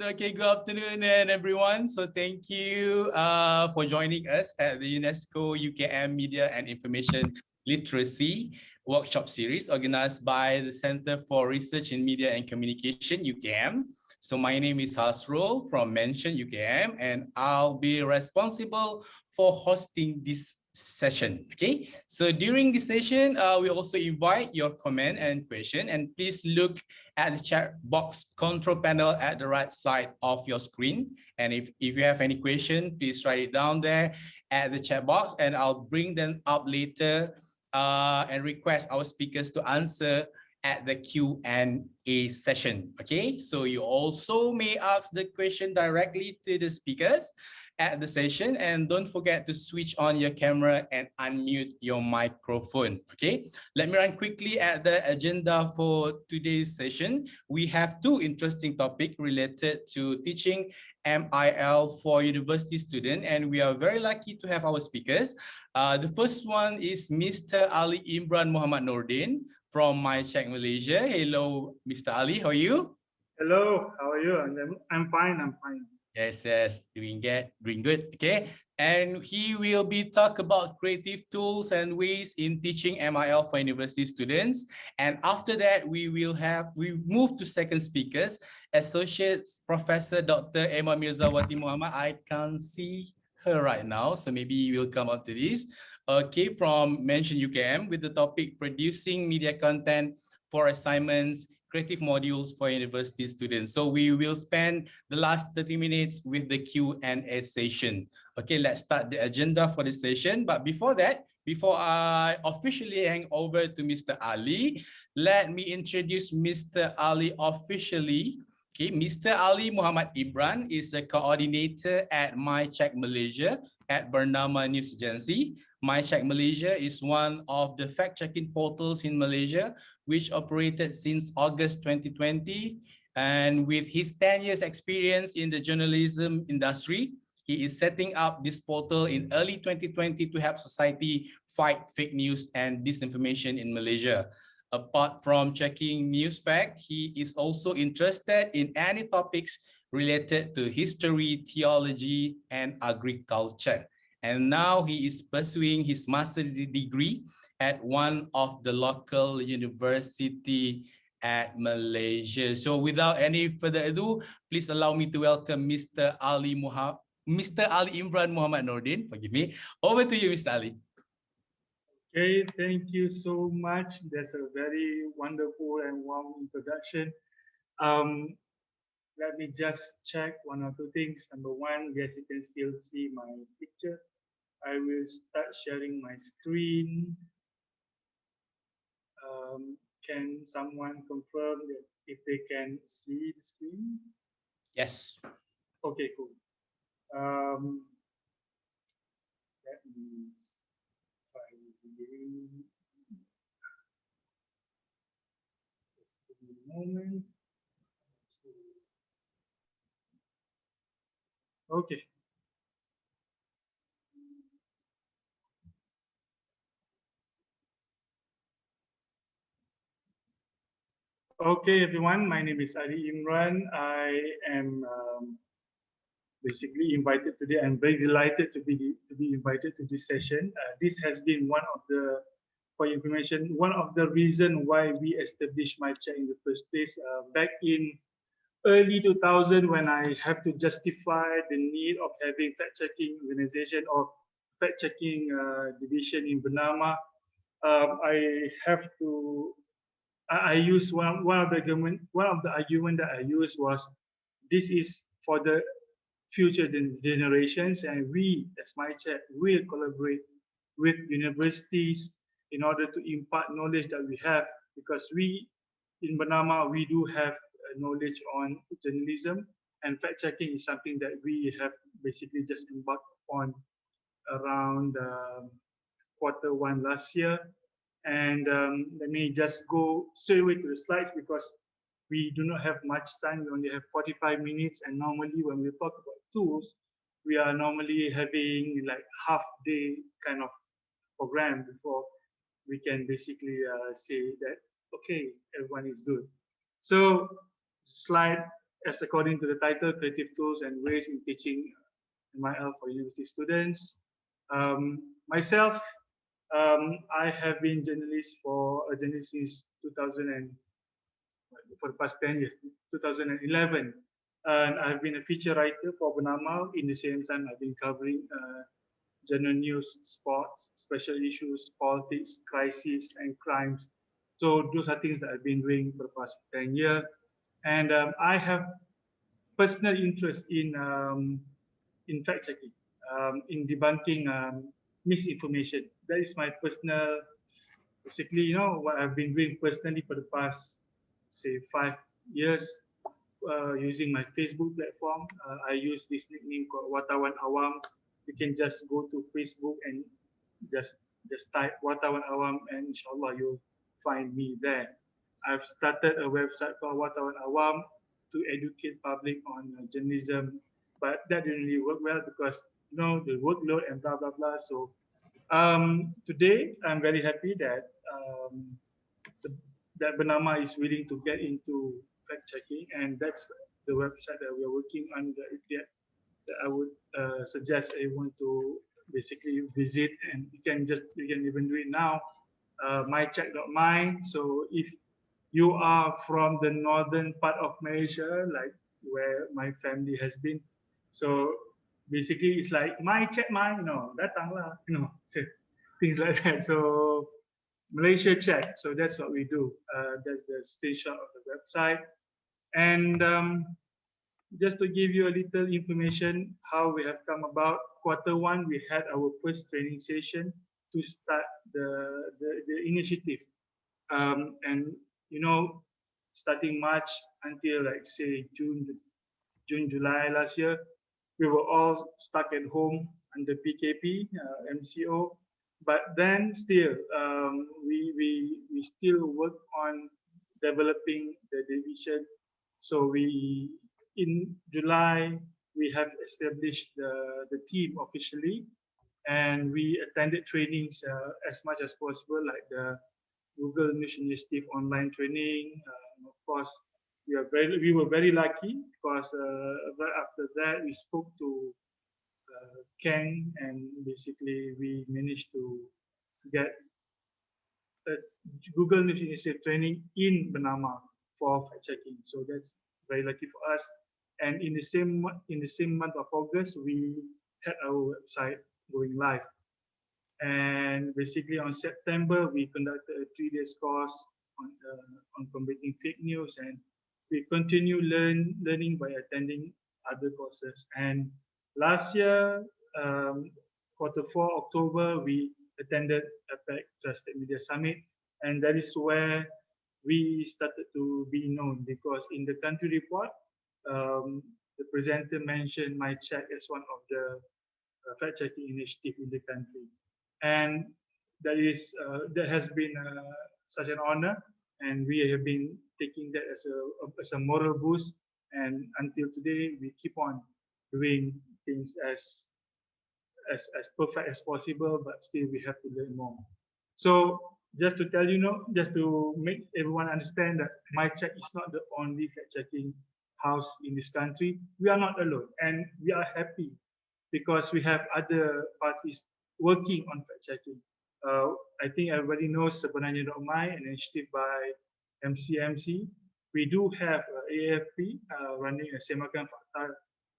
Okay, good afternoon, and everyone. So thank you for joining us at the UNESCO UKM Media and Information Literacy Workshop Series organized by the Center for Research in Media and Communication, UKM. So my name is Hasrul from Mention UKM, and I'll be responsible for hosting this session. Okay, so during this session, we also invite your comment and question, and please look at the chat box control panel at the right side of your screen. And if you have any question, please write it down there at the chat box, and I'll bring them up later and request our speakers to answer at the Q&A session. Okay, so you also may ask the question directly to the speakers at the session, and don't forget to switch on your camera and unmute your microphone. Okay, let me run quickly at the agenda for today's session. We have two interesting topics related to teaching MIL for university students, and we are very lucky to have our speakers. The first one is Mr. Ali Imran Mohamad Noordin from MyCheck Malaysia. Hello, Mr. Ali, how are you? Hello, how are you? I'm fine, I'm fine. Yes, doing good. Okay, and he will be talk about creative tools and ways in teaching MIL for university students. And after that, we move to second speakers, Associate Professor Dr. Mirza Wati Mohamad. I can't see her right now, so maybe we'll come up to this. Okay, from Mention UKM with the topic producing media content for assignments, creative modules for university students. So we will spend the last 30 minutes with the Q&A session. Okay, let's start the agenda for the session. But before that, before I officially hand over to Mr. Ali, let me introduce Mr. Ali officially. Okay, Mr. Ali Muhammad Imran is a coordinator at MyCheck Malaysia at Bernama News Agency. MyCheck Malaysia is one of the fact-checking portals in Malaysia, which operated since August 2020. And with his 10 years experience in the journalism industry, he is setting up this portal in early 2020 to help society fight fake news and disinformation in Malaysia. Apart from checking news fact, he is also interested in any topics related to history, theology, and agriculture. And now he is pursuing his master's degree at one of the local university at Malaysia. So without any further ado, please allow me to welcome Mr. Ali Imran Mohamad Noordin. Forgive me. Over to you, Mr. Ali. Okay, thank you so much. That's a very wonderful and warm introduction. Let me just check one or two things. Number one, yes, you can still see my picture. I will start sharing my screen. Can someone confirm that if they can see the screen? Yes. Okay, cool. Let me try this again. Just give me a moment. Okay. Okay, everyone. My name is Ali Imran. I am basically invited today. I'm very delighted to be invited to this session. This has been one of the, for information, one of the reason why we established MyCheck in the first place. Back in early 2000, when I have to justify the need of having fact-checking organization or fact-checking division in Bernama, I have to. I use one of the argument that I used was, this is for the future generations, and we as MyCheck will collaborate with universities in order to impart knowledge that we have, because we in Bernama we do have knowledge on journalism, and fact checking is something that we have basically just embarked on around Q1 last year. And let me just go straight away to the slides, because we do not have much time. We only have 45 minutes, and normally when we talk about tools, we are normally having like half-day kind of program before we can basically say that, okay, everyone is good. So slide as according to the title, Creative Tools and Ways in Teaching MIL for University Students. Myself, I have been a journalist since 2000 and for the past 10 years, 2011. And I've been a feature writer for Bernama. In the same time, I've been covering general news, sports, special issues, politics, crises, and crimes. So those are things that I've been doing for the past 10 years. And I have personal interest in fact checking, in debunking misinformation. That is my personal, basically, what I've been doing personally for the past, say, 5 years, using my Facebook platform. I use this nickname called Wartawan Awam. You can just go to Facebook and just type Wartawan Awam, and inshallah you'll find me there. I've started a website called Wartawan Awam to educate public on journalism, but that didn't really work well because the workload and blah blah blah. So today I'm very happy that that Bernama is willing to get into fact checking, and that's the website that we are working on. That I would suggest everyone to basically visit, and you can even do it now. mycheck.my. So if you are from the northern part of Malaysia, like where my family has been, so basically it's like my check my, datang lah, so things like that. So Malaysia check. So that's what we do. That's the screenshot of the website. And just to give you a little information how we have come about, Q1 we had our first training session to start the initiative. And starting March until like say June, July last year, we were all stuck at home under PKP, MCO. But then still, we still work on developing the division. So in July, we have established the team officially, and we attended trainings as much as possible, like the Google News Initiative online training. Of course, we were very lucky because right after that we spoke to Ken, and basically we managed to get a Google News Initiative training in Bernama for fact checking. So that's very lucky for us. And in the same month of August, we had our website going live. And basically on September, we conducted a 3-day course on combating fake news, and we continue learning by attending other courses. And last year, Q4 October, we attended APEC Trusted Media Summit, and that is where we started to be known, because in the country report, the presenter mentioned my check as one of the fact-checking initiative in the country, and that has been such an honor, and we have been taking that as a moral boost, and until today we keep on doing things as perfect as possible, but still we have to learn more. So just to tell just to make everyone understand that my check is not the only fact-checking house in this country. We are not alone, and we are happy because we have other parties working on fact-checking. I think everybody knows Sebenarnya.my, an initiative by MCMC. We do have AFP running a Semakan Fakta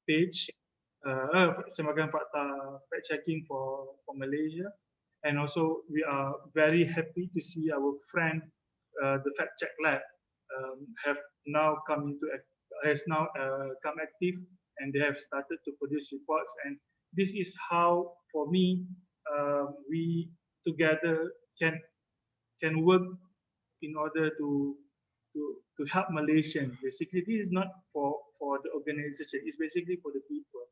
page, Semakan Fakta fact-checking for Malaysia. And also, we are very happy to see our friend, the Fact Check Lab, have now come active, and they have started to produce reports. And this is how, for me, we together can work in order to help Malaysians. Basically, this is not for the organization; it's basically for the people.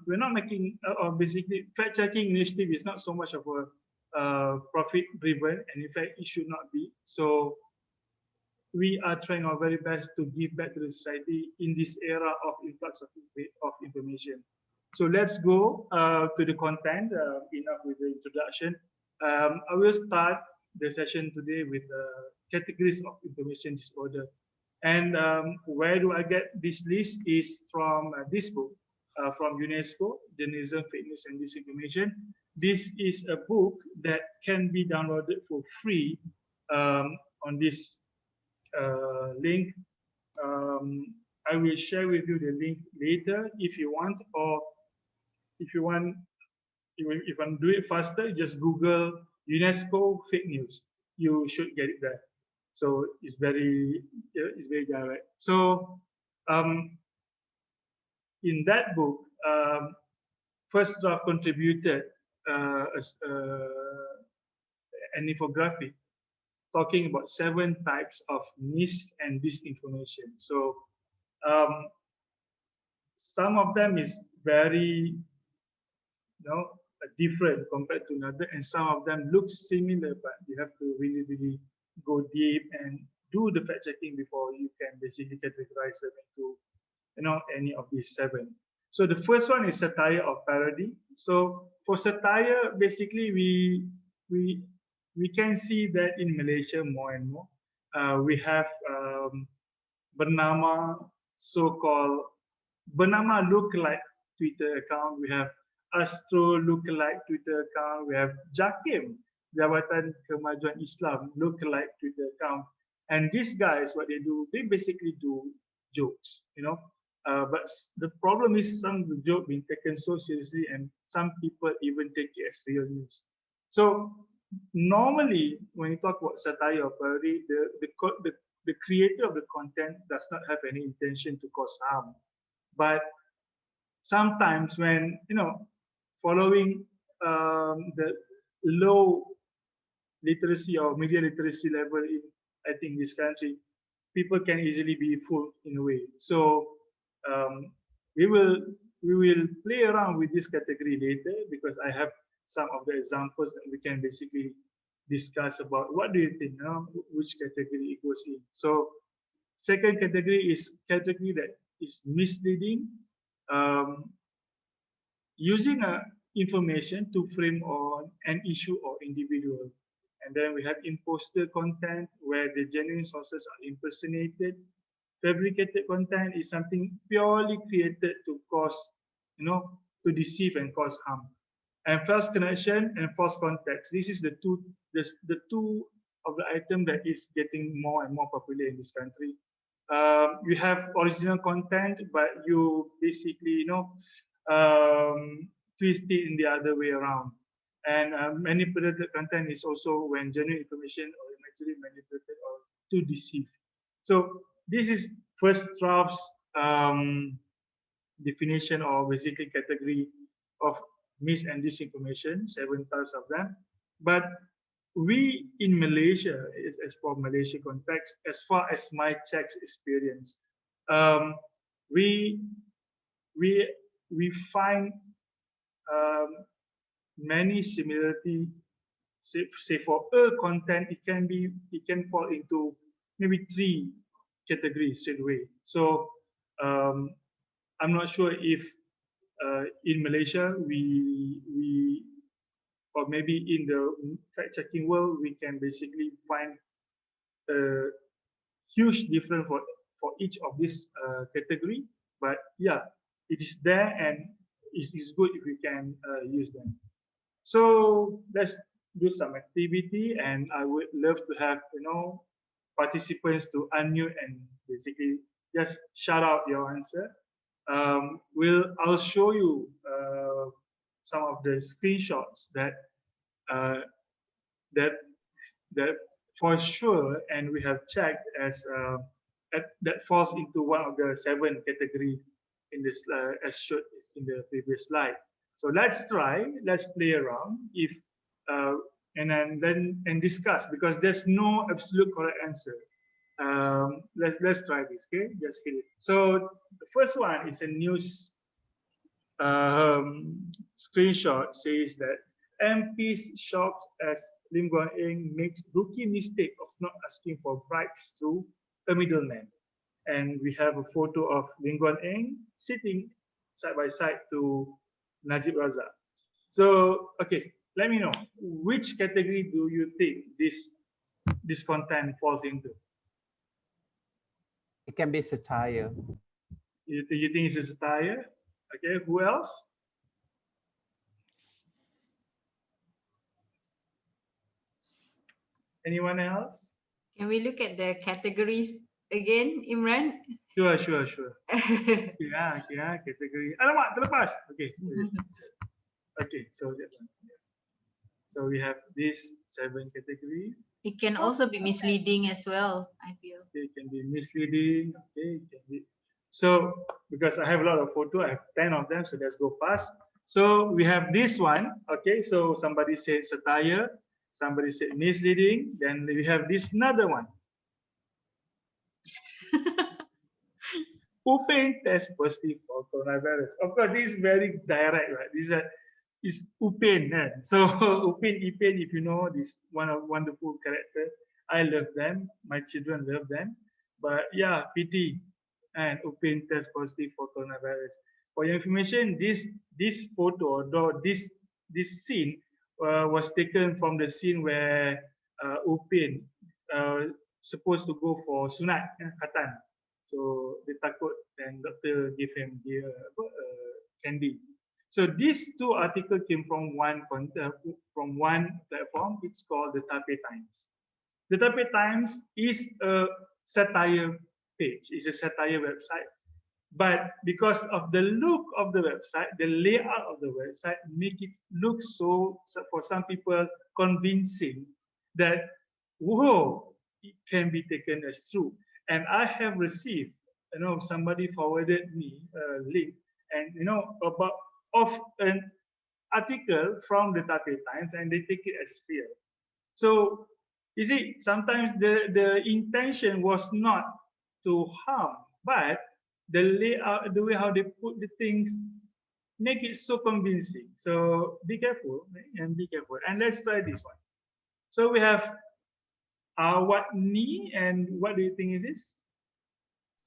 We're not making, basically, fact-checking initiative is not so much of a profit-driven, and in fact, it should not be. So we are trying our very best to give back to the society in this era of influx of information. So let's go to the content. Enough with the introduction. I will start the session today with categories of information disorder. And where do I get this list? Is from this book, from UNESCO, Journalism, Fake News and Disinformation. This is a book that can be downloaded for free on this link. I will share with you the link later if you want, or if you want, if you want to do it faster, just Google UNESCO fake news. You should get it there. So it's very direct. So in that book, First Draft contributed an infographic talking about 7 types of mis and disinformation. So some of them is very, different compared to another, and some of them look similar, but you have to really, really go deep and do the fact checking before you can basically categorize them into, any of these 7. So the first one is Satire of Parody. So for satire, basically we can see that in Malaysia more and more. We have bernama so-called bernama look-like Twitter account. We have Hasrul look-alike Twitter account. We have Jakim, Jabatan Kemajuan Islam look-alike Twitter account. And these guys, what they do, they basically do jokes, but the problem is some of the joke being taken so seriously, and some people even take it as real news. So normally, when you talk about satire or parody, the creator of the content does not have any intention to cause harm. But sometimes when, following the low literacy or media literacy level in, I think, this country, people can easily be fooled in a way. So we will play around with this category later, because I have some of the examples that we can basically discuss about. What do you think, which category it goes in? So second category is category that is misleading, using information to frame on an issue or individual. And then we have imposter content, where the genuine sources are impersonated. Fabricated content is something purely created to cause, to deceive and cause harm. And false connection and false context. This is the two of the item that is getting more and more popular in this country. You have original content, but you basically, twist it in the other way around. And manipulated content is also when genuine information or actually manipulated or to deceive. So this is first draft's definition or basically category of mis and disinformation, 7 types of them. But we in Malaysia, as for Malaysia context, as far as my checks experience, we find many similarity. Say for a content, it can fall into maybe 3 categories straight away. So I'm not sure if in Malaysia we or maybe in the fact-checking world, we can basically find a huge difference for each of this category. But yeah, it is there, and it is good if we can use them. So let's do some activity, and I would love to have, participants to unmute and basically just shout out your answer. I'll show you some of the screenshots that for sure, and we have checked as that falls into one of the 7 category in this as shown in the previous slide. So let's play around if and discuss, because there's no absolute correct answer. Let's try this, okay? Just hit it. So the first one is a news screenshot, says that MPs shocked as Lim Guan Eng makes rookie mistake of not asking for bribes through a middleman. And we have a photo of Lim Guan Eng sitting side by side to Najib Razak. So, okay, let me know, which category do you think this content falls into? It can be satire. You think it's a satire? Okay, who else? Anyone else? Can we look at the categories again, Imran? Sure. Yeah, category. Alamak, terlepas. Okay. Okay, so just so we have these 7 categories. It can also be misleading as well, I feel. It can be misleading. Okay, it can be. So because I have a lot of photo, I have 10 of them. So let's go fast. So we have this one. Okay, so somebody said satire, somebody said misleading. Then we have this another one. Upin test positive for coronavirus. Of course, this is very direct, right? This is Upin. So Upin, Ipin, if you know this one of wonderful character, I love them. My children love them. But yeah, pity and Upin test positive for coronavirus. For your information, this photo or this scene was taken from the scene where Upin supposed to go for sunat khatan. So they takut and doctor give him the candy. So these 2 articles came from one platform. It's called the Taipei Times. The Taipei Times is a satire page. It's a satire website. But because of the look of the website, the layout of the website make it look so for some people convincing that whoa, it can be taken as true. And I have received, somebody forwarded me a link, and of an article from the Taipei Times, and they take it as real. So you see, sometimes the intention was not to harm, but the layout, the way how they put the things, make it so convincing. So be careful and be careful. And let's try this one. So we have Wati, and what do you think is this?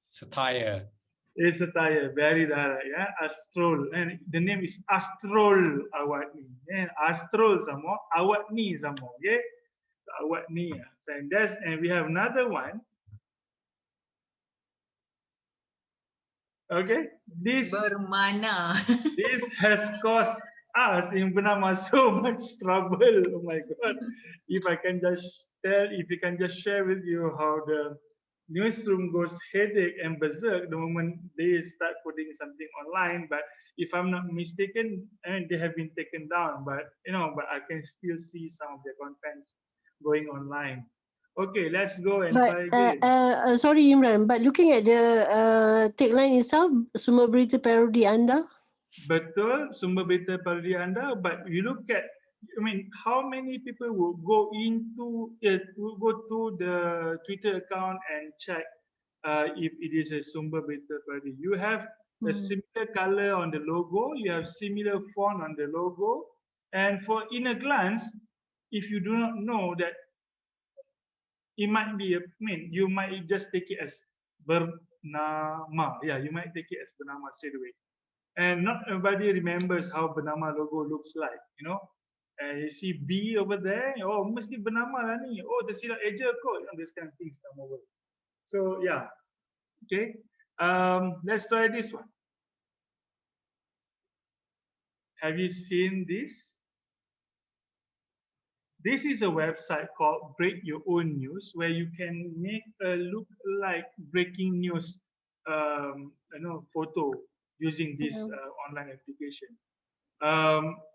Satire. It's satire, very direct, yeah. Asrul, and the name is Asrul Awatni. Yeah, Asrul sama, Awatni sama, okay. Awatni, and we have another one. Okay, this Bermana. this has caused us in Bernama so much trouble. Oh my God! If I can just share with you how the newsroom goes headache and berserk the moment they start putting something online. But if I'm not mistaken, they have been taken down. But but I can still see some of their contents going online. Okay, let's go and try again. Sorry, Imran, but looking at the tagline itself, sumber berita parodi anda. Betul, sumber berita parodi anda. But you look at, how many people will go to the Twitter account and check if it is a sumber berita parodi? You have a similar color on the logo. You have similar font on the logo, and in a glance, if you do not know that. It might be, you might just take it as bernama. Yeah, you might take it as bernama straight away. And not everybody remembers how bernama logo looks like, And you see B over there, oh, mesti bernama lah ni. Oh, tersilap eja kot. This kind of things come over. So, yeah. Okay. Let's try this one. Have you seen this? This is a website called Break Your Own News, where you can make a look like breaking news, photo using this online application.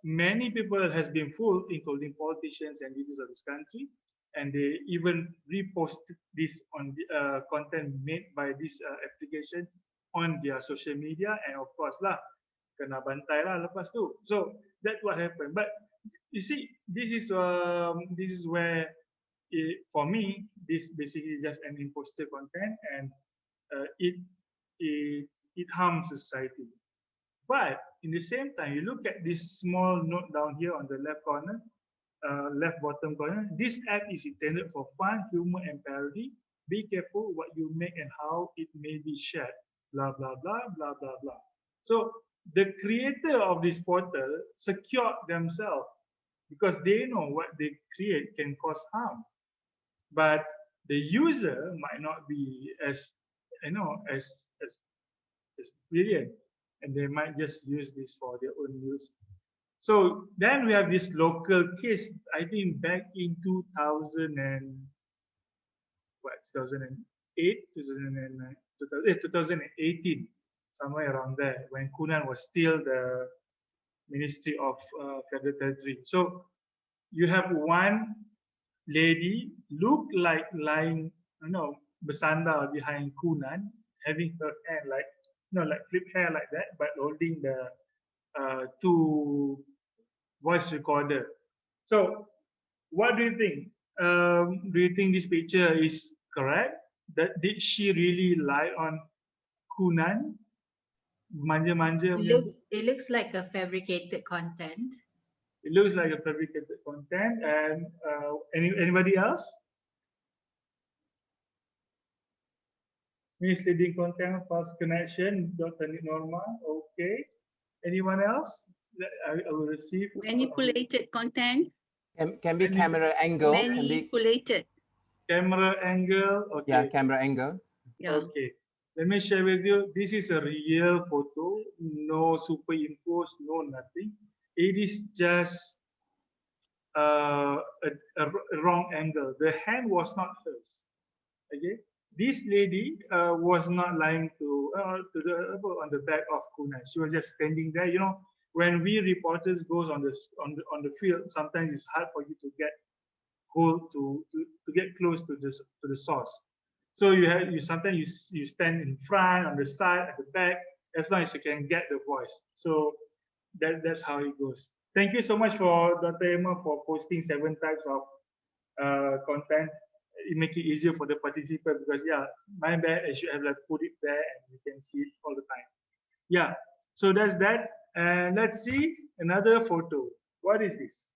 Many people has been fooled, including politicians and leaders of this country, and they even reposted this on the content made by this application on their social media, and of course lah, kena bantai lah lepas tu. So that's what happened. But you see, this is where, for me, this basically just an imposter content, and it harms society. But in the same time, you look at this small note down here on the left corner, left bottom corner. This app is intended for fun, humor, and parody. Be careful what you make and how it may be shared. Blah blah blah blah blah blah. So the creator of this portal secured themselves because they know what they create can cause harm. But the user might not be as as brilliant, and they might just use this for their own use. So then we have this local case. I think back in 2008, 2009, 2018, somewhere around there, when Kunan was still the Ministry of Federal Territory. So you have one lady look like lying, bersandar behind Kunan, having her hair like, like flip hair like that, but holding the two voice recorder. So what do you think? Do you think this picture is correct? That did she really lie on Kunan? Manja-manja. It looks like a fabricated content. It looks like a fabricated content. And anybody else? Misleading content, false connection, don't turn it normal. Okay. Anyone else? I will receive. Manipulated content. Can be camera angle. Manipulated. Camera angle. Okay. Yeah, camera angle. Yeah. Okay. Let me share with you. This is a real photo. No superimpose, no nothing. It is just a wrong angle. The hand was not hers. Okay. This lady was not lying on the back of Kunan. She was just standing there. When we reporters goes on the field, sometimes it's hard for you to get get close to the source. So you sometimes you stand in front, on the side, at the back, as long as you can get the voice. So that's how it goes. Thank you so much for Dr. Emma for posting 7 types of content. It makes it easier for the participant because my bad, I should have put it there and you can see it all the time. Yeah, so that's that. And let's see another photo. What is this?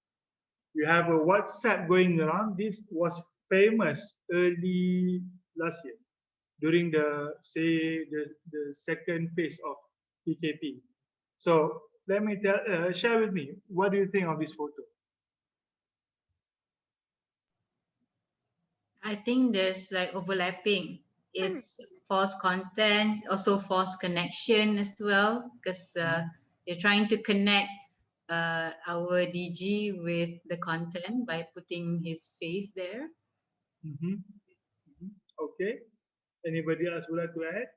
You have a WhatsApp going around. This was famous early last year during the second phase of PKP. So let me share with me. What do you think of this photo? I think there's overlapping. It's false content, also false connection as well, because they're trying to connect our DG with the content by putting his face there. Okay. Anybody else would like to add?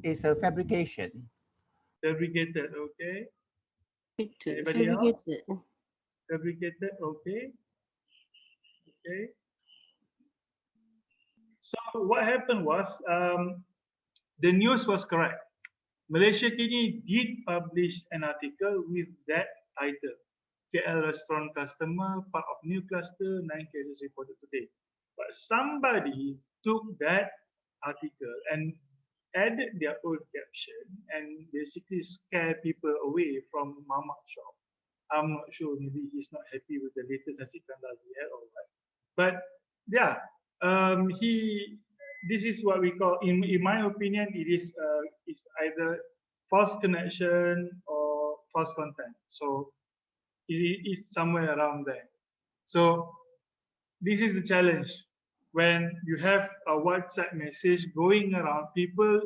It's a fabrication. Fabricated, okay. Anybody Fabricated. else? Fabricated, okay. Okay. So what happened was the news was correct. Malaysia Kini did publish an article with that title. KL restaurant customer, part of new cluster, 9 cases reported today. But somebody took that article and added their own caption and basically scare people away from Mamak shop. I'm not sure, maybe he's not happy with the latest nasi kandar he had or what. But yeah, this is what we call, in my opinion, it is either false connection or false content. So it's somewhere around there. So this is the challenge. When you have a WhatsApp message going around, people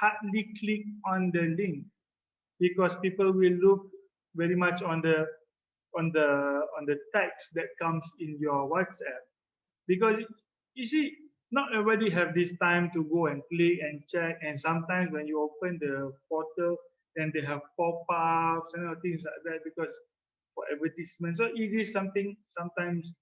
hardly click on the link because people will look very much on the text that comes in your WhatsApp. Because you see, not everybody have this time to go and click and check. And sometimes when you open the portal, then they have pop-ups and things like that because for advertisement. So it is something sometimes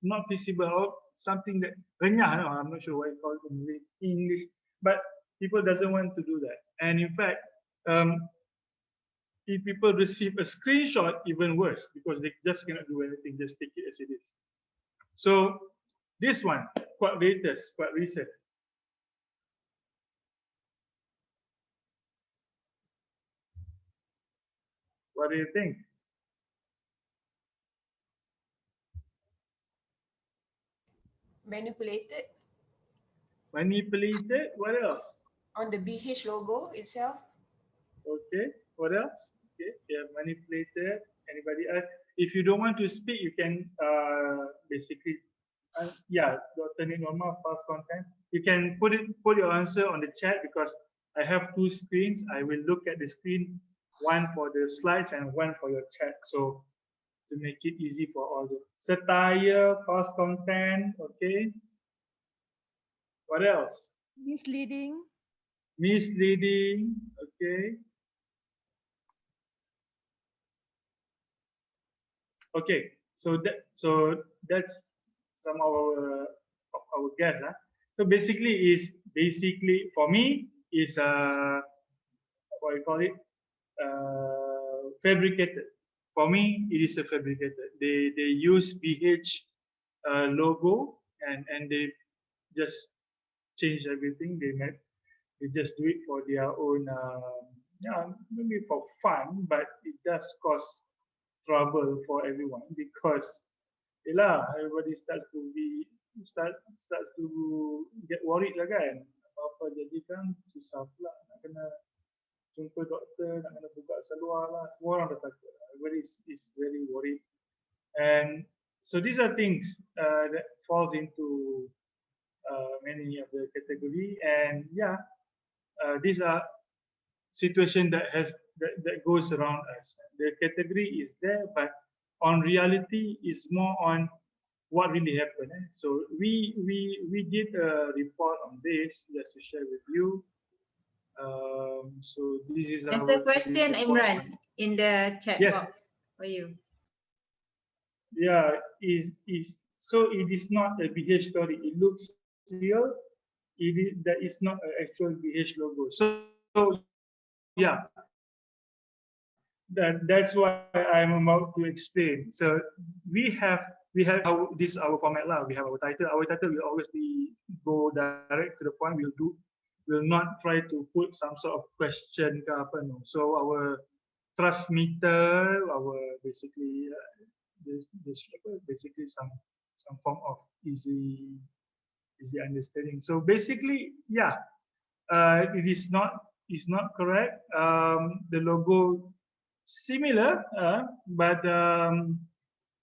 not visible or something that renyah. I'm not sure what you call it in English, but people doesn't want to do that. And in fact, if people receive a screenshot, even worse because they just cannot do anything, just take it as it is. So this one, quite latest, quite recent. What do you think? Manipulated. Manipulated. What else? On the BH logo itself. Okay. What else? Okay. Yeah, manipulated. Anybody else? If you don't want to speak, you can basically Yeah, the alternate normal false content. You can put your answer on the chat because I have two screens. I will look at the screen, one for the slides and one for your chat. So to make it easy for all the satire, false content. Okay. What else? Misleading. Misleading. Okay. Okay. So that's some of our guests. So basically for me is what you call it, fabricated. For me, it is a fabricated. They use BH logo and they just change everything. They just do it for their own, yeah, maybe for fun, but it does cause trouble for everyone because, everybody starts to get worried lah kan. Apa jadi kan susah pula nak kena jumpa doktor, nak kena buka seluar lah. Semua orang dah takut. Everybody is very worried. And so these are things that falls into many of the category. And yeah, these are situation that goes around us. The category is there, but on reality is more on what really happened. So we did a report on this just to share with you. So this is There's our a question, Imran, in the chat Yes. box for you. Yeah, so it is not a BH story. It looks real. That is not an actual BH logo. So yeah, that's why I'm about to explain. So we have this is our format lah. We have our title. Our title will always be go direct to the point. We'll not try to put some sort of question ke apa, no. So our trust meter, our basically basically some form of easy understanding. So basically, yeah, it is not correct. The logo similar, but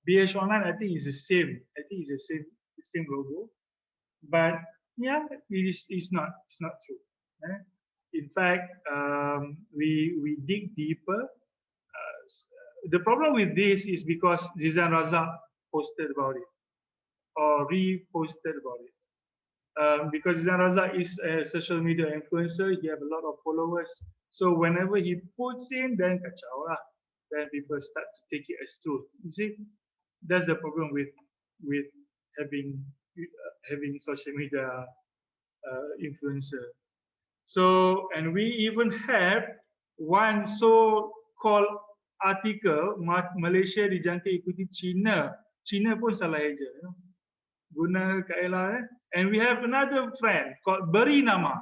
BH Online I think is the same. I think it's the same logo, but yeah, it's not true. In fact, we dig deeper. The problem with this is because Zizan Razak posted about it or reposted about it. Because Zizan Razak is a social media influencer, he have a lot of followers. So whenever he puts in, then kacau lah. Then people start to take it as truth. You see, that's the problem with having social media influencer. So, and we even have one so-called article, Malaysia dijangka ikuti China. China pun salah eja. Guna kaelah. And we have another friend called Beri Nama.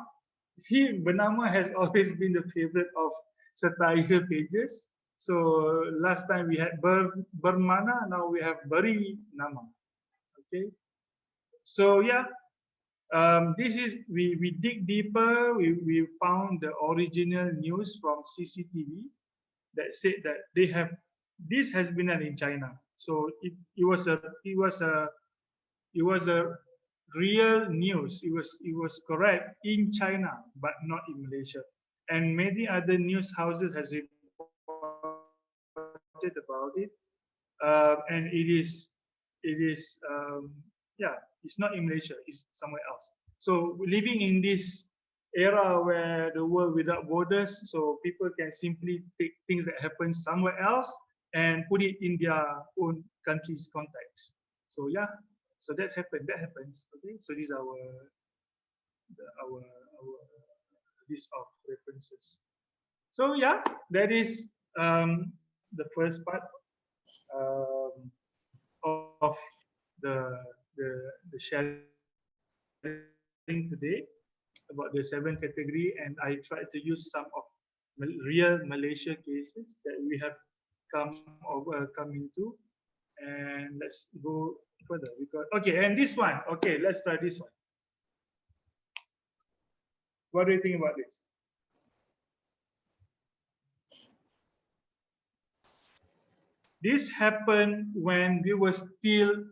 See, Bernama has always been the favorite of satire pages. So last time we had Bermana, now we have Beri Nama. Okay. So yeah, this is we dig deeper. We found the original news from CCTV that said that this has been done in China. So it was a real news. It was correct in China, but not in Malaysia. And many other news houses has reported about it. And it is yeah, it's not in Malaysia, it's somewhere else. So living in this era where the world without borders, so people can simply take things that happen somewhere else and put it in their own country's context. So yeah, so that happens. Okay, so these are our list of references. So yeah, that is the first part of the sharing today about the 7 category, and I tried to use some of real Malaysia cases that we have come into, and let's go further because okay, and this one, okay, let's try this one. What do you think about this? This happened when we were still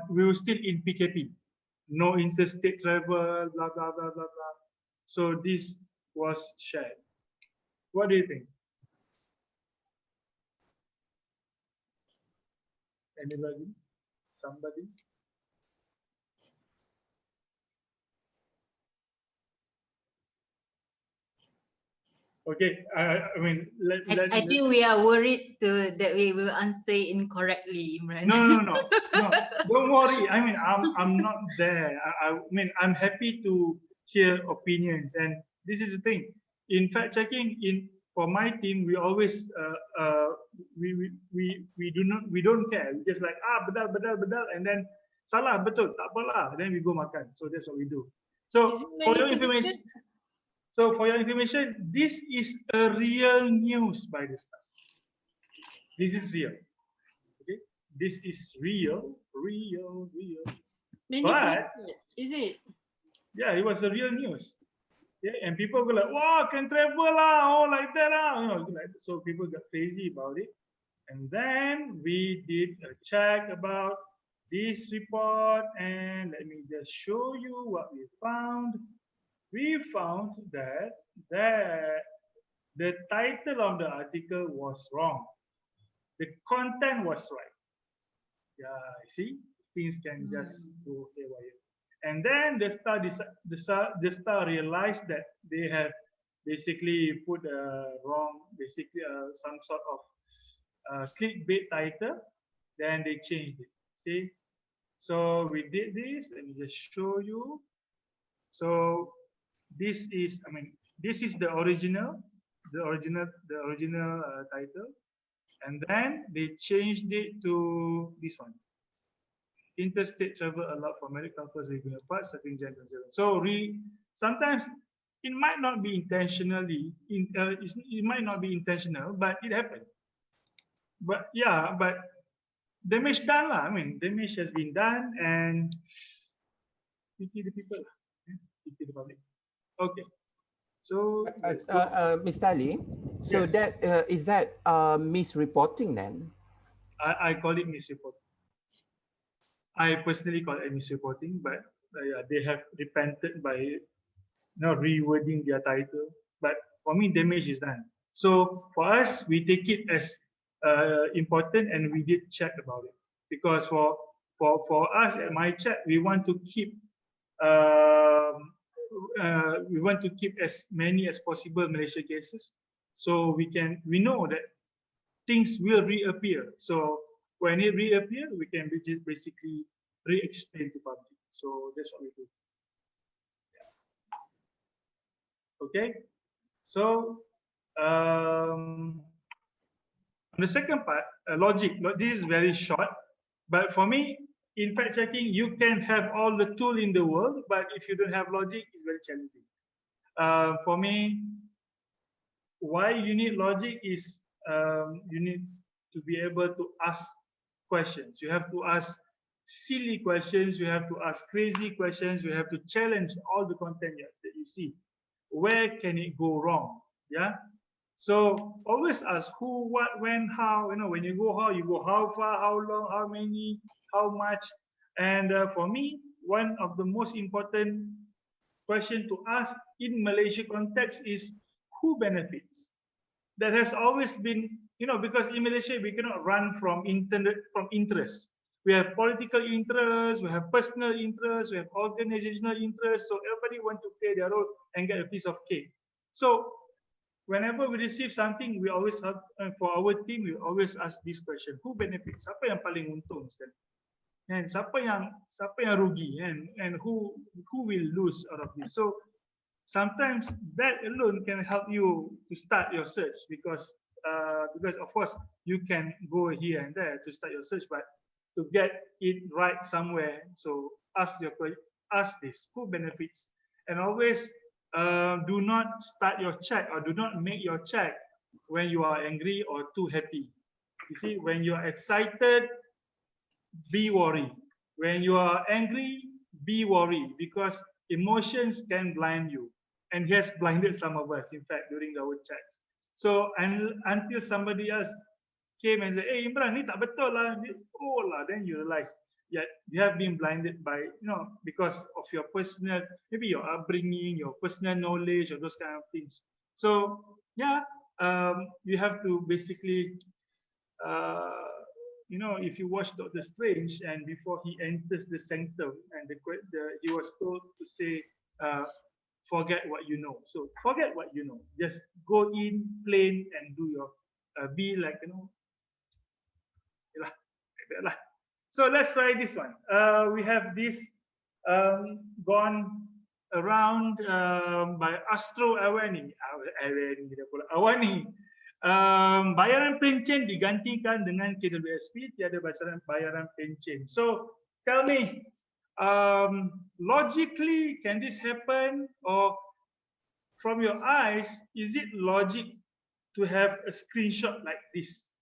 we were still in PKP, no interstate travel, blah blah blah blah blah. So this was shared. What do you think? Anybody? Somebody? Okay, I mean, I think we are worried that we will answer incorrectly, Imran. No. Don't worry. I mean, I'm not there. I mean, I'm happy to hear opinions, and this is the thing. In fact checking, for my team, we always we don't care. We just like bedal, and then salah betul tak apalah. Then we go makan. So that's what we do. So for your information. So for your information, this is a real news by this time. This is real. Okay, this is real. But is it? Yeah, it was a real news. Yeah, and people go like, "Wow, can travel lah, like that lah." You know, like, so people got crazy about it. And then we did a check about this report, and let me just show you what we found. We found that the title of the article was wrong. The content was right. Yeah, see, things can just go haywire. And then the star realized that they have basically put a wrong, some sort of clickbait title. Then they changed it. See, so we did this. Let me just show you. So this is, this is the original title, and then they changed it to this one. Interstate travel allowed for married couples living apart, starting January 7. So sometimes it might not be intentionally, it might not be intentional, but it happened. But yeah, but damage done lah. Damage has been done, and pity the people, pity the public. Okay. So, Mr. Ali, so yes. that is that misreporting then? I call it misreporting. I personally call it misreporting, but they have repented by rewording their title. But for me, damage is done. So for us, we take it as important, and we did check about it, because for us at my chat, we want to keep as many as possible Malaysia cases, so we know that things will reappear. So when it reappears, we can just basically re-explain to public. So that's what we do. Yeah. Okay. So on the second part, logic. This is very short, but for me, in fact checking, you can have all the tool in the world, but if you don't have logic, it's very challenging. For me, why you need logic is you need to be able to ask questions. You have to ask silly questions. You have to ask crazy questions. You have to challenge all the content that you see. Where can it go wrong? Yeah. So always ask who, what, when, how. When you go how far, how long, how many, how much. And for me, one of the most important question to ask in Malaysia context is who benefits. That has always been, because in Malaysia we cannot run from interest. We have political interest, we have personal interest, we have organizational interest. So everybody want to play their role and get a piece of cake. So whenever we receive something, we always have, for our team, we always ask this question: who benefits? Siapa yang paling untung sekali? And siapa yang rugi? And who will lose out of this? So sometimes that alone can help you to start your search, because of course you can go here and there to start your search, but to get it right somewhere, so ask this: who benefits? And always do not start your check, or do not make your check when you are angry or too happy. You see, when you are excited, be worried. When you are angry, be worried, because emotions can blind you. And he has blinded some of us, in fact, during our chats. So until somebody else came and said, "Hey, Imran, ni tak betul lah." Oh lah, then you realize yet you have been blinded by, because of your personal, maybe your upbringing, your personal knowledge, or those kind of things. So yeah, you have to basically, if you watch Doctor Strange, and before he enters the sanctum, and he was told to say, forget what you know. So forget what you know. Just go in plain and do your, be like, like that lah. So let's try this one. We have this gone around by Astro Awani. Awani. Bayaran pencen digantikan dengan KWSP, tiada bayaran pencen. So tell me, logically, can this happen? Or from your eyes, is it logic to have a screenshot like this?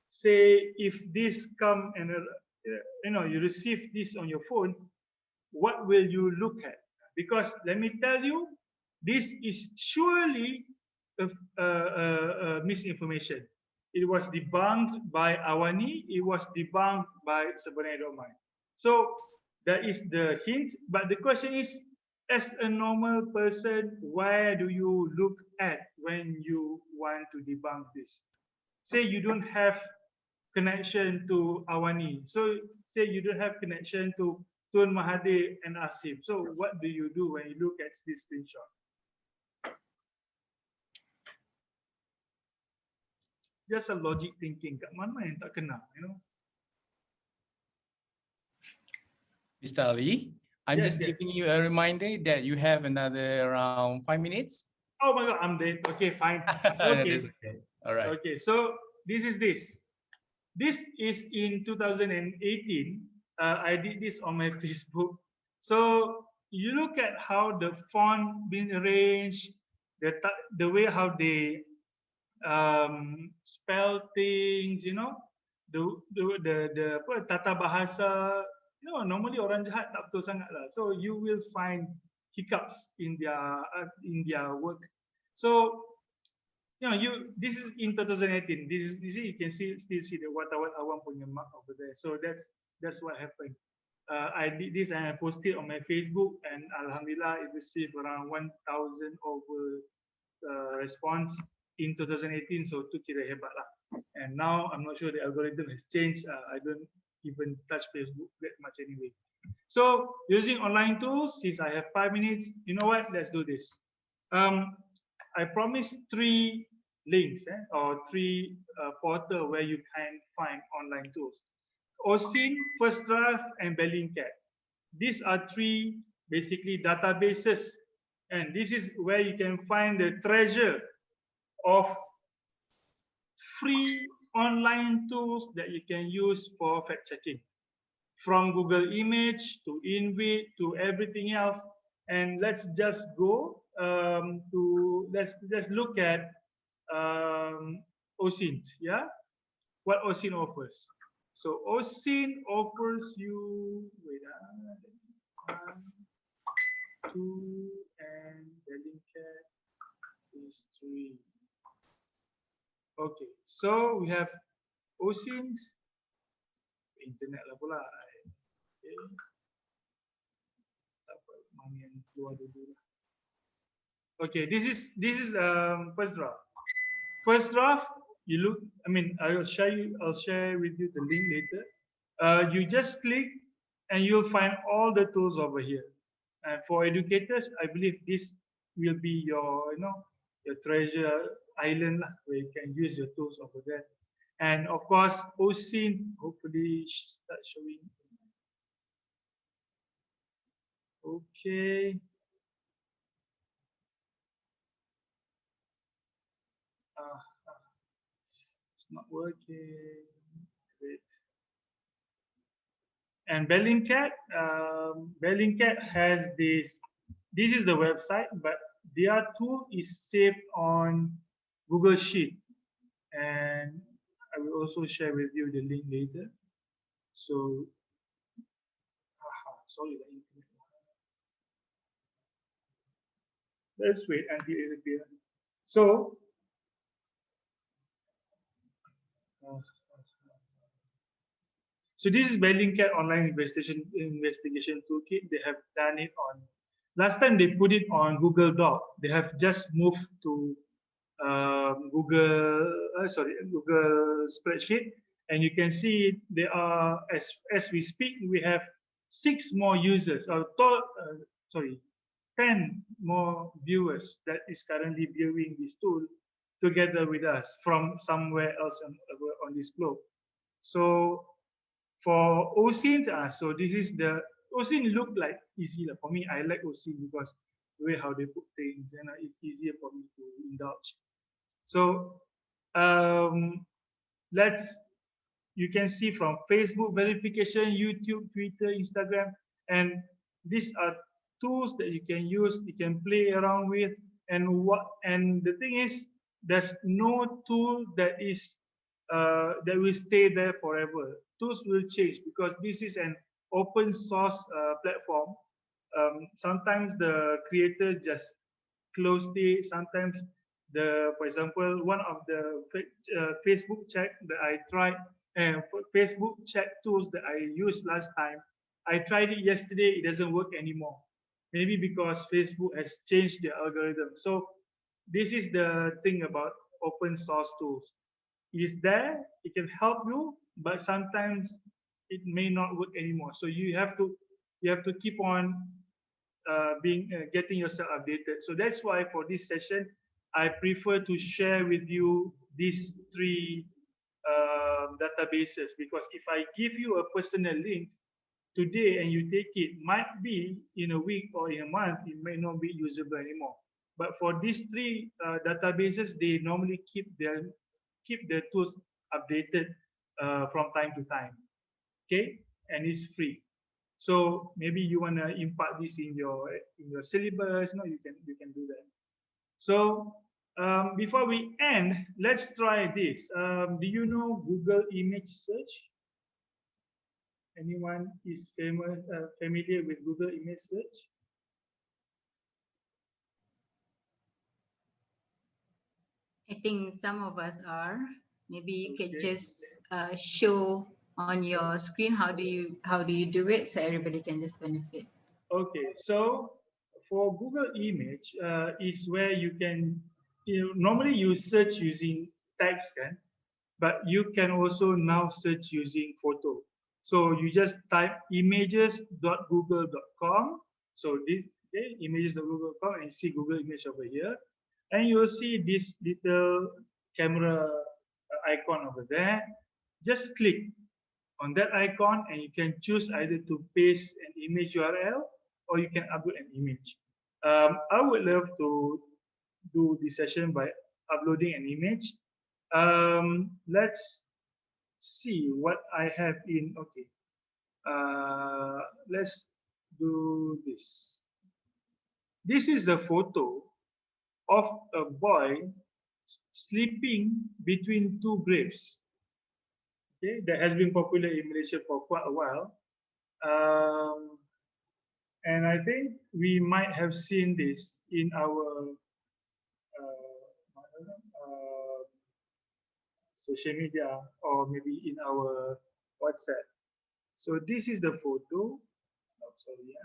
Say if this come and you receive this on your phone, what will you look at? Because let me tell you, this is surely a misinformation. It was debunked by Awani. It was debunked by Sebenarnya Domain. So that is the hint. But the question is, as a normal person, where do you look at when you want to debunk this? Say you don't have connection to Awani. So say you don't have connection to Tun Mahathir and Hashim. So what do you do when you look at this screenshot? Just a logic thinking. Kat mana yang tak kena, Mr. Ali, I'm just giving you a reminder that you have another around 5 minutes. Oh my God, I'm dead. Okay, fine. Okay. Okay. All right. Okay, so this is this. This is in 2018. I did this on my Facebook. So you look at how the font been arranged, the way how they spell things, the tata bahasa. Normally orang jahat tak betul sangat lah. So you will find hiccups in their work. So this is in 2018. You can still see the wartawan awam punya mark over there. So that's what happened. I did this and I posted on my Facebook, and alhamdulillah it received around 1,000 over response in 2018. So tu kira hebat lah. And now I'm not sure the algorithm has changed. I don't even touch Facebook that much anyway. So using online tools, since I have 5 minutes, you know what? Let's do this. I promised 3 links or 3 portal where you can find online tools. OSIN, First Draft, and Bellingcat. These are 3 basically databases, and this is where you can find the treasure of free online tools that you can use for fact checking, from Google Image to Invid to everything else. And let's just go let's look at OSIN. Yeah, what OSIN offers. So OSIN offers you, wait, 1, 2, and Bellingcat is 3. Okay, so we have OSIN, internet lah pula. Okay. Okay, this is First Draft. First Draft, you look. I'll share with you the link later. You just click, and you'll find all the tools over here. And for educators, I believe this will be your, your treasure island lah, where you can use your tools over there. And of course, OSIN hopefully start showing. Okay. It's not working. Wait. And Bellingcat, Bellingcat has this. This is the website, but their tool is saved on Google Sheet, and I will also share with you the link later. So, sorry, the internet. Let's wait until it appears. So, So this is Bellingcat online investigation toolkit. They have done it on. Last time they put it on Google Doc. They have just moved to Google spreadsheet, and you can see there are as we speak we have 6 more users, 10 more viewers that is currently viewing this tool together with us from somewhere else on this globe. So for OSINT, so this is the OSINT look like easy for me. I like OSINT because the way how they put things, and it's easier for me to indulge. So you can see from Facebook verification, YouTube, Twitter, Instagram, and these are tools that you can use, you can play around with, and the thing is, there's no tool that will stay there forever. Tools will change because this is an open source platform. Sometimes the creators just close it. Sometimes for example, one of the Facebook chat that I tried, Facebook chat tools that I used last time, I tried it yesterday. It doesn't work anymore. Maybe because Facebook has changed the algorithm. So this is the thing about open source tools. It is there, it can help you, but sometimes it may not work anymore. So you have to keep on getting yourself updated. So that's why for this session, I prefer to share with you these 3 databases, because if I give you a personal link today and you take it, might be in a week or in a month, it may not be usable anymore. But for these 3 databases, they normally keep their tools updated from time to time. Okay, and it's free. So maybe you want to impart this in your syllabus. No, you can do that. So before we end, let's try this. Do you know Google image search? Anyone is familiar with Google image search? I think some of us are. Maybe you could just show on your screen how do you do it so everybody can just benefit. Okay, so for Google image is where you can normally you search using text, but you can also now search using photo. So you just type images.google.com. So this images.google.com, and you see Google image over here, and you will see this little camera icon over there. Just click on that icon, and you can choose either to paste an image URL or you can upload an image. I would love to do this session by uploading an image. Let's see what I have in. Okay, let's do this. This is a photo of a boy sleeping between 2 grapes. Okay, that has been popular in Malaysia for quite a while. And I think we might have seen this in our social media, or maybe in our WhatsApp. So this is the photo. Oh, sorry,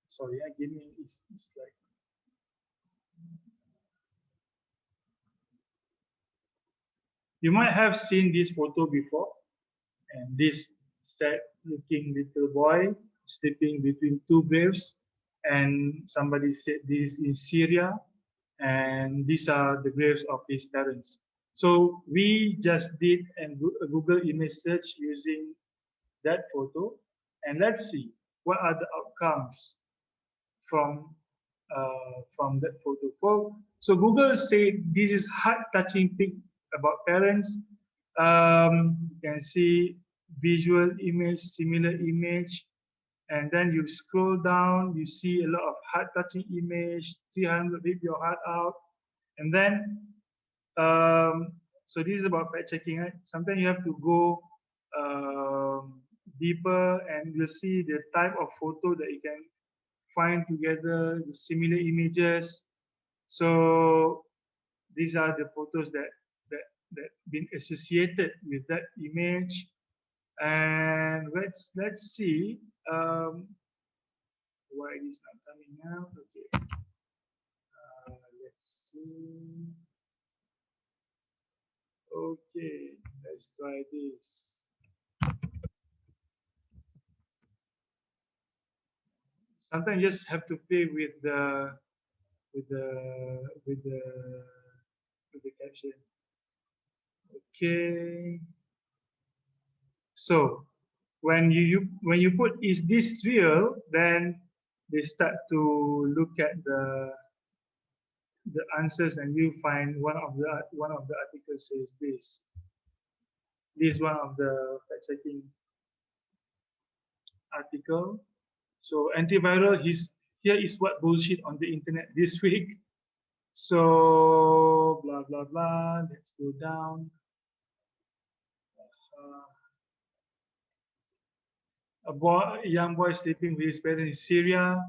sorry, give me it's like. You might have seen this photo before, and this sad-looking little boy sleeping between 2 graves, and somebody said this is in Syria, and these are the graves of his parents. So we just did a Google image search using that photo, and let's see what are the outcomes from that photo. So Google said this is heart-touching pic about parents. You can see visual image, similar image, and then you scroll down, you see a lot of heart-touching image, 300 rip your heart out. And then, so this is about fact checking, right? Sometimes you have to go deeper, and you'll see the type of photo that you can find together, the similar images. So these are the photos that been associated with that image. And let's see why it is not coming out. Okay, let's see. Okay, let's try this. Sometimes you just have to play with the with the with the with the caption. Okay. So when you put "is this real," then they start to look at the answers, and you find one of the articles says this. This is one of the fact checking article. So antiviral, here is what bullshit on the internet this week. So blah blah blah. Let's go down. A young boy sleeping with his parents in Syria.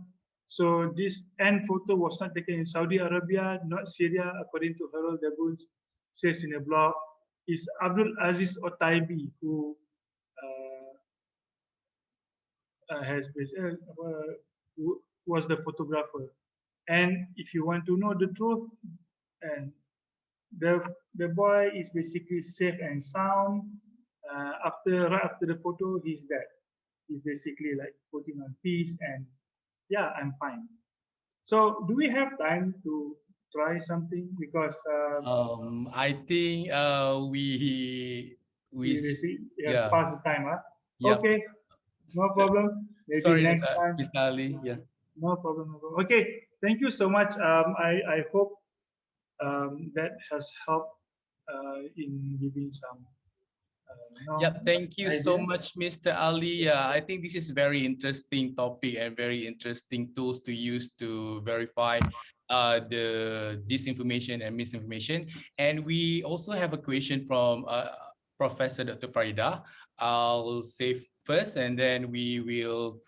So this end photo was not taken in Saudi Arabia, not Syria, according to Harold Daboons says in a blog. It's Abdul Aziz Otaibi who who was the photographer. And if you want to know the truth, and the boy is basically safe and sound. Right after the photo, he's dead. He's basically like putting on peace, and yeah, I'm fine. So do we have time to try something? Because I think we yeah. pass the time, huh? Yep. Okay, no problem. Maybe Sorry, next time. Mr. Ali. Yeah. No problem, no problem. Okay, thank you so much. I hope that has helped in giving some. Yep, thank you so idea. much, Mr. Ali. I think this is very interesting topic and very interesting tools to use to verify the disinformation and misinformation. And we also have a question from Professor Dr. Farida. I'll say first, and then we will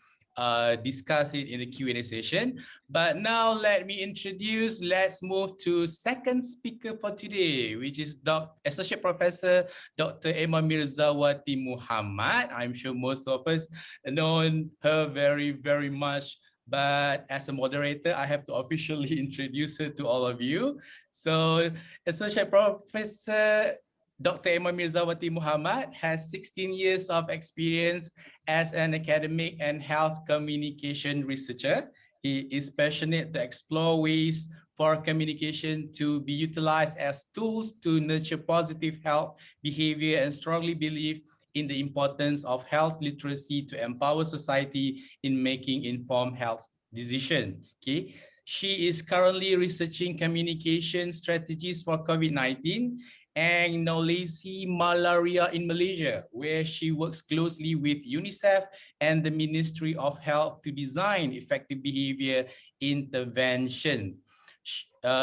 discuss it in the Q&A session. But now let's move to second speaker for today, which is Associate Professor Dr. Mirza Wati Mohamad. I'm sure most of us know her very, very much. But as a moderator, I have to officially introduce her to all of you. So Associate Professor Dr. Mirza Wati Mohamad has 16 years of experience as an academic and health communication researcher. He is passionate to explore ways for communication to be utilized as tools to nurture positive health behavior, and strongly believe in the importance of health literacy to empower society in making informed health decisions. Okay. She is currently researching communication strategies for COVID-19 and knowledge malaria in Malaysia, where she works closely with UNICEF and the Ministry of Health to design effective behavior intervention.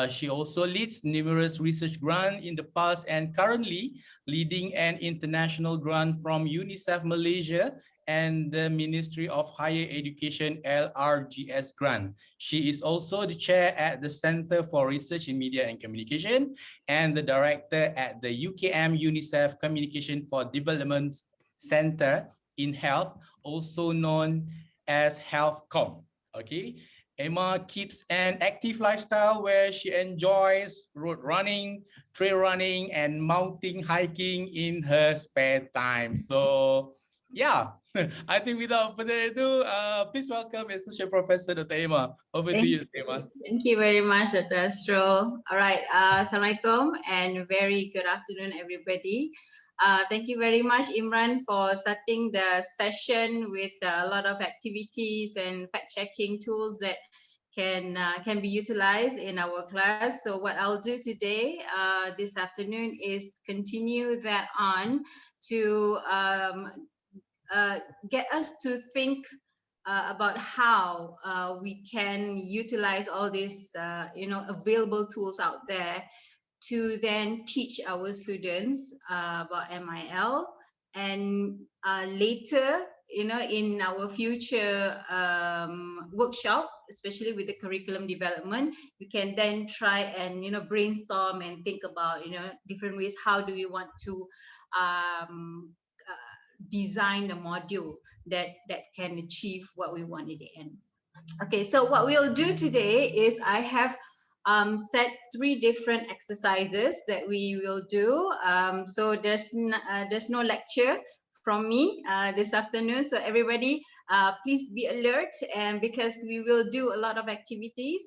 She also leads numerous research grants in the past and currently leading an international grant from UNICEF Malaysia and the Ministry of Higher Education LRGS grant. She is also the chair at the Center for Research in Media and Communication and the director at the UKM UNICEF Communication for Development Center in Health, also known as HealthCom. Okay. Emma keeps an active lifestyle where she enjoys road running, trail running, and mountain hiking in her spare time. So yeah, I think without further ado, please welcome Associate Professor Dr. Emma. Over to you, Emma. Thank you very much, Dr. Hasrul. All right, Assalamualaikum and very good afternoon, everybody. Thank you very much, Imran, for starting the session with a lot of activities and fact-checking tools that can be utilized in our class. So what I'll do today, this afternoon, is continue that on to get us to think about how we can utilize all these available tools out there to then teach our students about MIL, and later, in our future workshop, especially with the curriculum development, we can then try and brainstorm and think about different ways. How do we want to design the module that can achieve what we want at the end. Okay, so what we'll do today is I have set 3 different exercises that we will do. So there's no lecture from me this afternoon. So everybody, please be alert, and because we will do a lot of activities.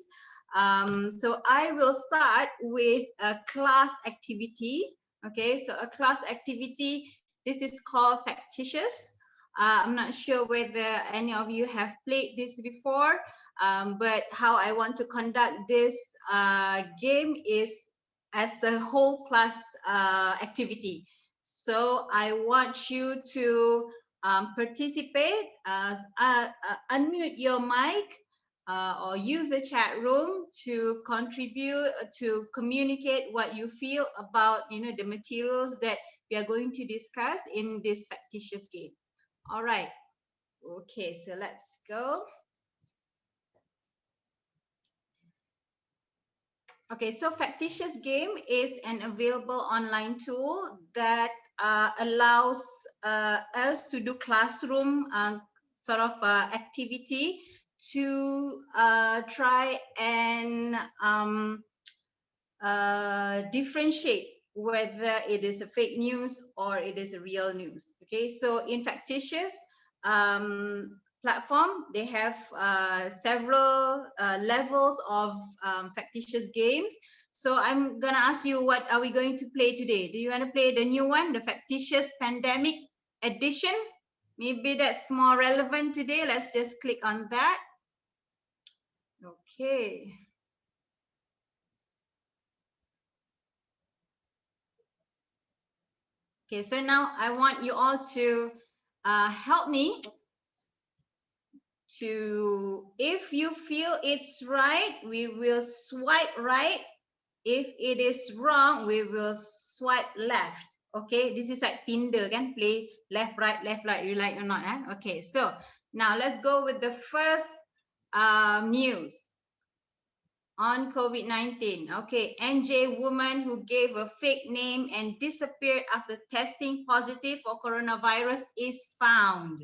So I will start with a class activity. Okay, so a class activity. This is called Factitious. I'm not sure whether any of you have played this before, but how I want to conduct this game is as a whole class activity. So I want you to participate, unmute your mic, or use the chat room to contribute, to communicate what you feel about the materials that we are going to discuss in this factitious game. All right. Okay, so let's go. Okay, so factitious game is an available online tool that allows us to do classroom sort of activity to try and differentiate whether it is a fake news or it is a real news. Okay, so in factitious platform, they have several levels of factitious games. So I'm gonna ask you, what are we going to play today? Do you want to play the new one, the factitious pandemic edition? Maybe that's more relevant today. Let's just click on that. Okay. Okay, so now I want you all to help me to, if you feel it's right, we will swipe right. If it is wrong, we will swipe left. Okay, this is like Tinder, can play left, right, you like or not? Eh? Okay, so now let's go with the first news on COVID-19. Okay, NJ woman who gave a fake name and disappeared after testing positive for coronavirus is found.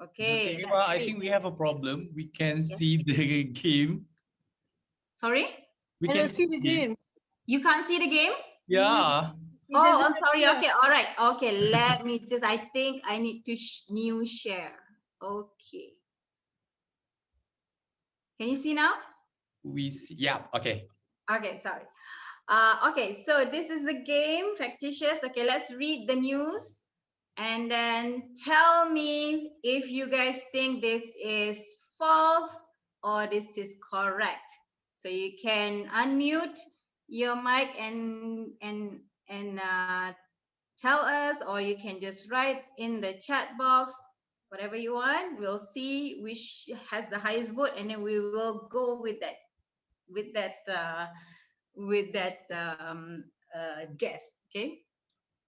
Okay, okay, I think we have a problem. We can see the game. Sorry? We can see the game. You can't see the game? Yeah. Oh, I'm sorry. Okay, all right. Okay, let me just, I think I need to new share. Okay. Can you see now? We see, yeah, okay. Okay, sorry. Okay, so this is the game, factitious. Okay, let's read the news and then tell me if you guys think this is false or this is correct. So you can unmute your mic and tell us, or you can just write in the chat box whatever you want. We'll see which has the highest vote, and then we will go with that guess. Okay,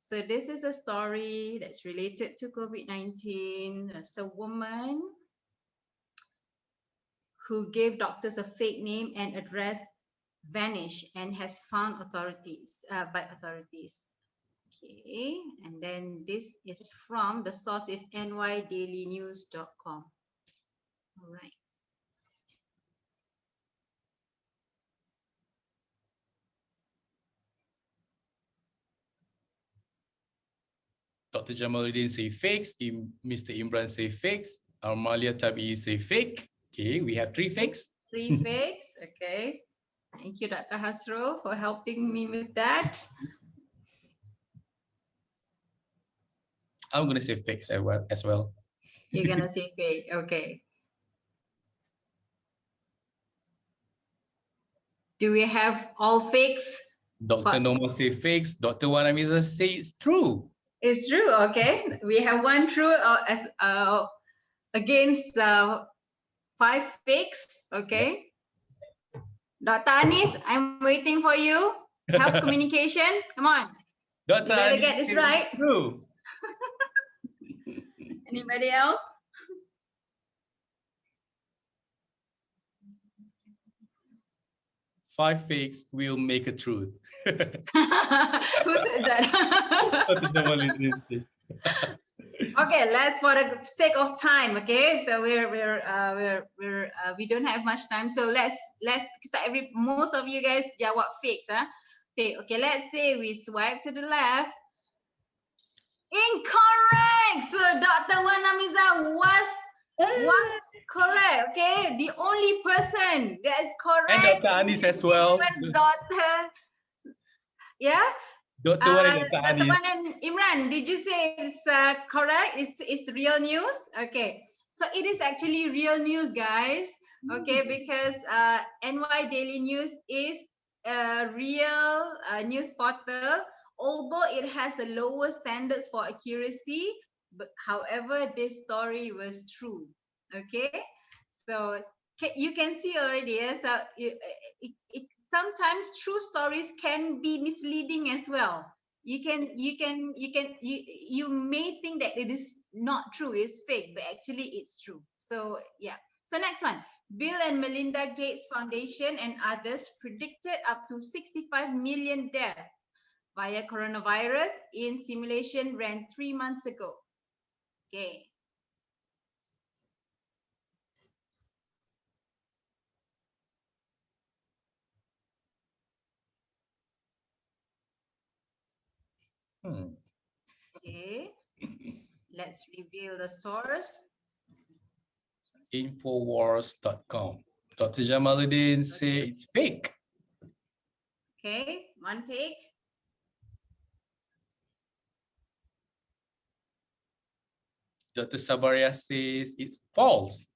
so this is a story that's related to COVID-19. It's a woman who gave doctors a fake name and address, vanished, and has found by authorities. Okay, and then this is from, the source is nydailynews.com. All right. Dr. Jamaluddin say fakes, Mr. Imran say fakes, Armalia Tabi say fake. Okay, we have 3 fakes. 3 fakes, okay. Thank you, Dr. Hasrul, for helping me with that. I'm going to say fakes as well. You're going to say fake, okay. Do we have all fakes? Dr. Noma say fakes, Dr. Wanamiza say it's true. It's true, okay. We have 1 true against 5 fakes. Okay. Dr. Anis, I'm waiting for you. Help communication. Come on. Dr. You better Anis get this says right. it's true. Anybody else? Five fakes will make a truth. Who said that? Okay, let's for the sake of time. Okay, so we don't have much time, so let's most of you guys jawab fakes, huh? Fake. Okay, let's say we swipe to the left. Incorrect. So Dr. Wanamiza was correct. Okay, the only person that is correct. And Dr. Anis as well. Was Dr. Yeah. Dr. Dr. and Imran, did you say it's correct? It's real news? Okay. So it is actually real news, guys. Okay, because NY Daily News is a real news portal, although it has a lower standards for accuracy. But however, this story was true. Okay, so you can see already. So sometimes true stories can be misleading as well. You may think that it is not true, it's fake, but actually it's true. So yeah. So next one, Bill and Melinda Gates Foundation and others predicted up to 65 million deaths via coronavirus in simulation ran 3 months ago. Okay. Okay, let's reveal the source. Infowars.com. Dr. Jamaluddin say it's fake. Okay, one fake. Dr. Sabaria says it's false.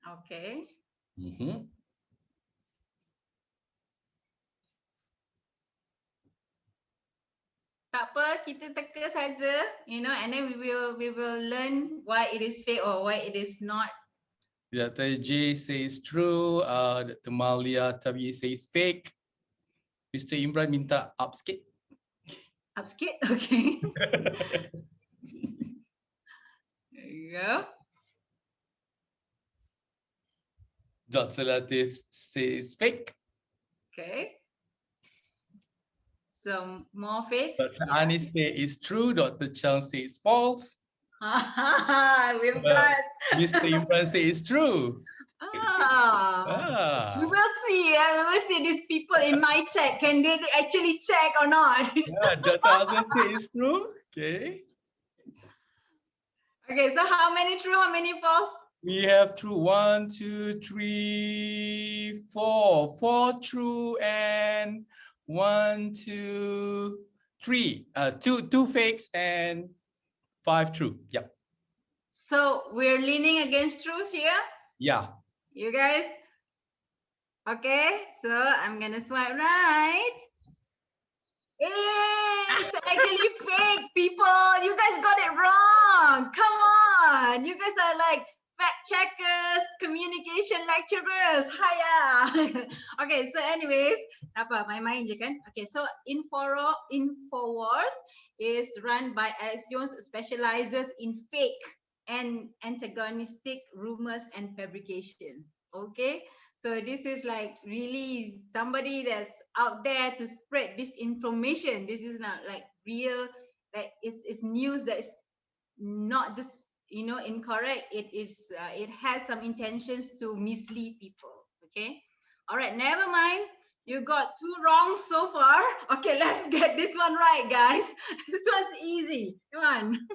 Okay. Tak apa, kita teka saja, you know, and then we will learn why it is fake or why it is not. Dr. J says true. Dr. Malia Tabi says fake. Mr. Imran minta up sikit. Up sikit? Okay. There you go. Dr. Latif says fake. Okay. So more fakes. Dr. Anis says it's true. Dr. Chang says false. We've got Mr. Imran says it's true. We will see. We will see these people in my chat. Can they actually check or not? Yeah, Dr. Hassan says it's true. Okay. Okay, so how many true, how many false? We have true 1, 2, 3, 4. 4 true and 1, 2, 3. Two fakes and 5 true. Yep. So we're leaning against truth here. Yeah. You guys? Okay, so I'm gonna swipe right. It's actually fake, people. You guys got it wrong. Come on. You guys are like fact checkers, communication lecturers. Hiya. Okay, so anyways, apa main-main je kan? Okay, so Infowars is run by Alex Jones, specializes in fake and antagonistic rumors and fabrications. Okay, so this is like really somebody that's out there to spread this information. This is not like real, like it's news that is not just, you know, incorrect. It is it has some intentions to mislead people. Okay, all right, never mind. You got 2 wrong so far. Okay, let's get this one right, guys. This one's easy. Come on.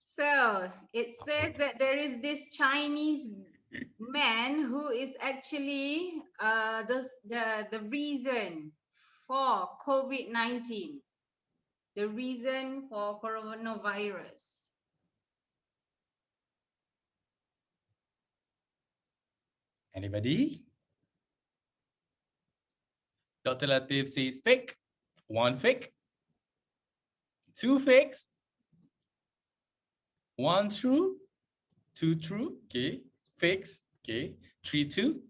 So it says that there is this Chinese man who is actually the reason for COVID-19, the reason for coronavirus. Anybody? Dr. Latif says fake. 1 fake. 2 fakes. 1 true, 2 true, okay, fakes, okay, 3 2.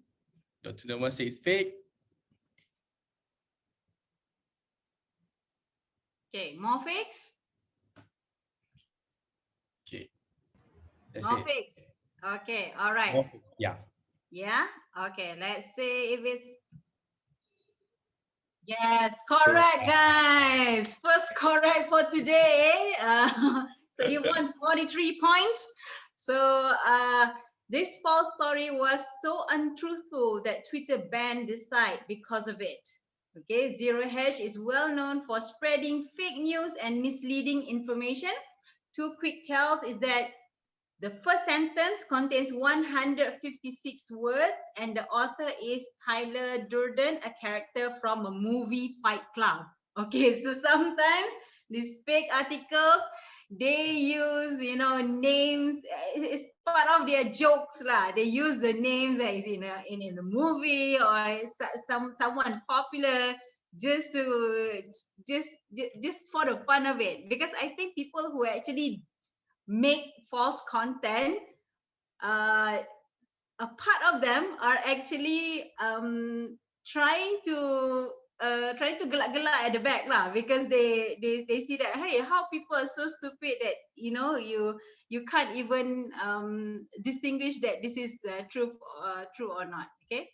Dr. Norma says fake. Okay, more fakes? Okay, that's More it. fakes. Okay, all right. More fakes. Yeah. Yeah, okay, let's see if it's. Yes, correct, guys. First correct for today. So you won 43 points. So this false story was so untruthful that Twitter banned this site because of it. Okay, Zero Hedge is well known for spreading fake news and misleading information. Two quick tells is that the first sentence contains 156 words, and the author is Tyler Durden, a character from a movie Fight Club. Okay, so sometimes these fake articles, they use, names. It's part of their jokes lah. They use the names that is in a movie or someone popular just for the fun of it. Because I think people who actually make false content, a part of them are actually trying to gelak-gelak at the back lah, because they see that, hey, how people are so stupid that you can't even distinguish that this is true or not. Okay,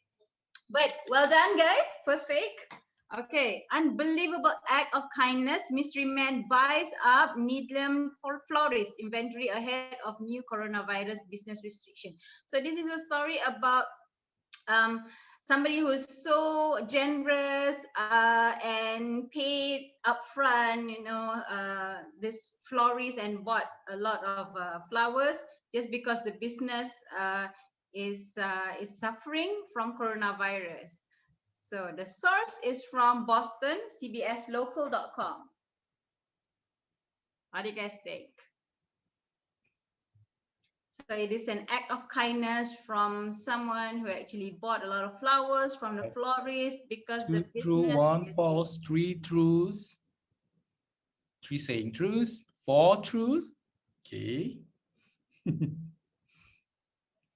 but well done, guys. First fake. Okay, unbelievable act of kindness. Mystery man buys up Needham for florist inventory ahead of new coronavirus business restriction. So this is a story about somebody who's so generous and paid upfront, this florist, and bought a lot of flowers just because the business is suffering from coronavirus. So the source is from Boston, cbslocal.com. What do you guys think? So it is an act of kindness from someone who actually bought a lot of flowers from the florist because the 2 true, business 1 is... false, 3 truths, 3 saying truths, 4 truths. Okay.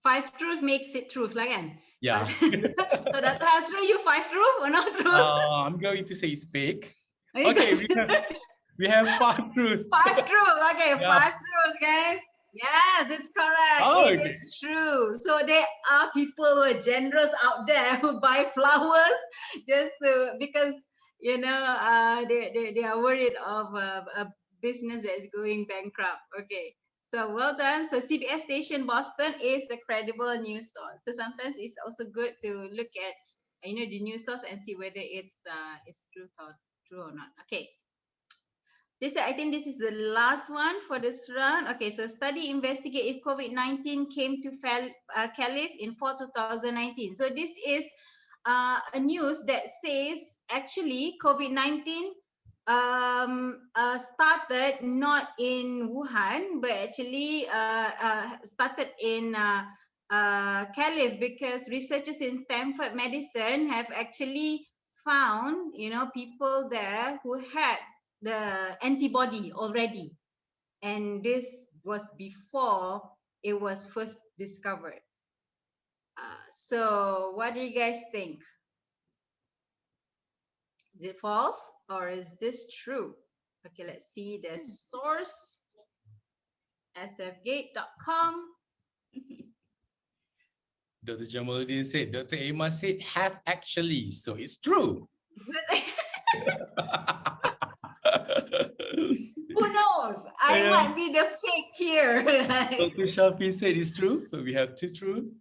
5 truth makes it truth, like kan? Yeah. So Dr. Hasrul, you 5 truth or not true? I'm going to say it's fake. Okay, we have 5 truths. 5 truth. Okay, Yeah. 5 truths, guys. Yes, it's correct. Oh, It okay. is true. So there are people who are generous out there who buy flowers just because they are worried of a business that is going bankrupt. Okay. So well done. So CBS station Boston is a credible news source. So sometimes it's also good to look at the news source and see whether it's true or not. Okay. I think this is the last one for this round. Okay, so study investigate if COVID-19 came to Caliph in fall 2019. So this is a news that says actually COVID-19 started not in Wuhan, but actually started in Caliph, because researchers in Stanford Medicine have actually found people there who had the antibody already, and this was before it was first discovered. So what do you guys think? Is it false or is this true? Okay, let's see the source, sfgate.com. Dr. Jamaluddin said, Dr. Emma said, have actually, so it's true. Who knows? I might be the fake here. Dr. Shafi said it's true, so we have 2 truths.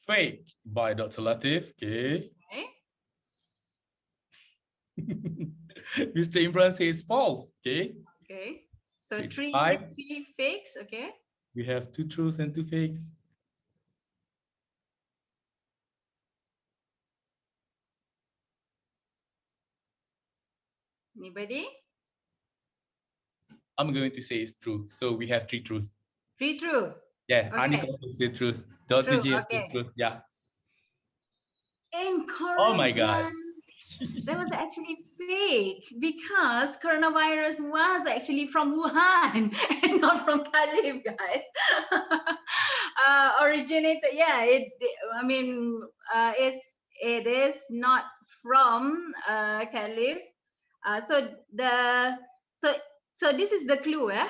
Fake by Dr. Latif. Okay. Mr. Imran says false. Okay. Okay. So it's three 5. fakes. Okay. We have 2 truths and 2 fakes. Anybody? I'm going to say it's true. So we have 3 truths. 3 true. Yeah, Okay. Anis also said truth. Dr. True, J okay. says truth. Yeah. Incorrect. Oh my God. Guys. That was actually fake because coronavirus was actually from Wuhan and not from Calif, guys. Originated, yeah. I mean, it is not from Calif. So the so so this is the clue, eh?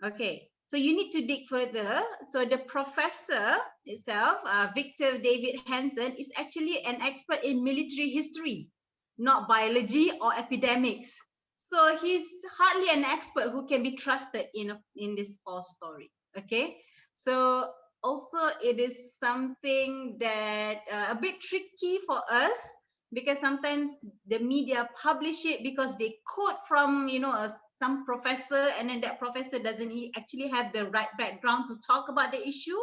Okay. So you need to dig further. So the professor itself, Victor David Hansen, is actually an expert in military history, not biology or epidemics. So he's hardly an expert who can be trusted in this false story. Okay. So also it is something that a bit tricky for us, because sometimes the media publish it because they quote from some professor, and then that professor doesn't actually have the right background to talk about the issue.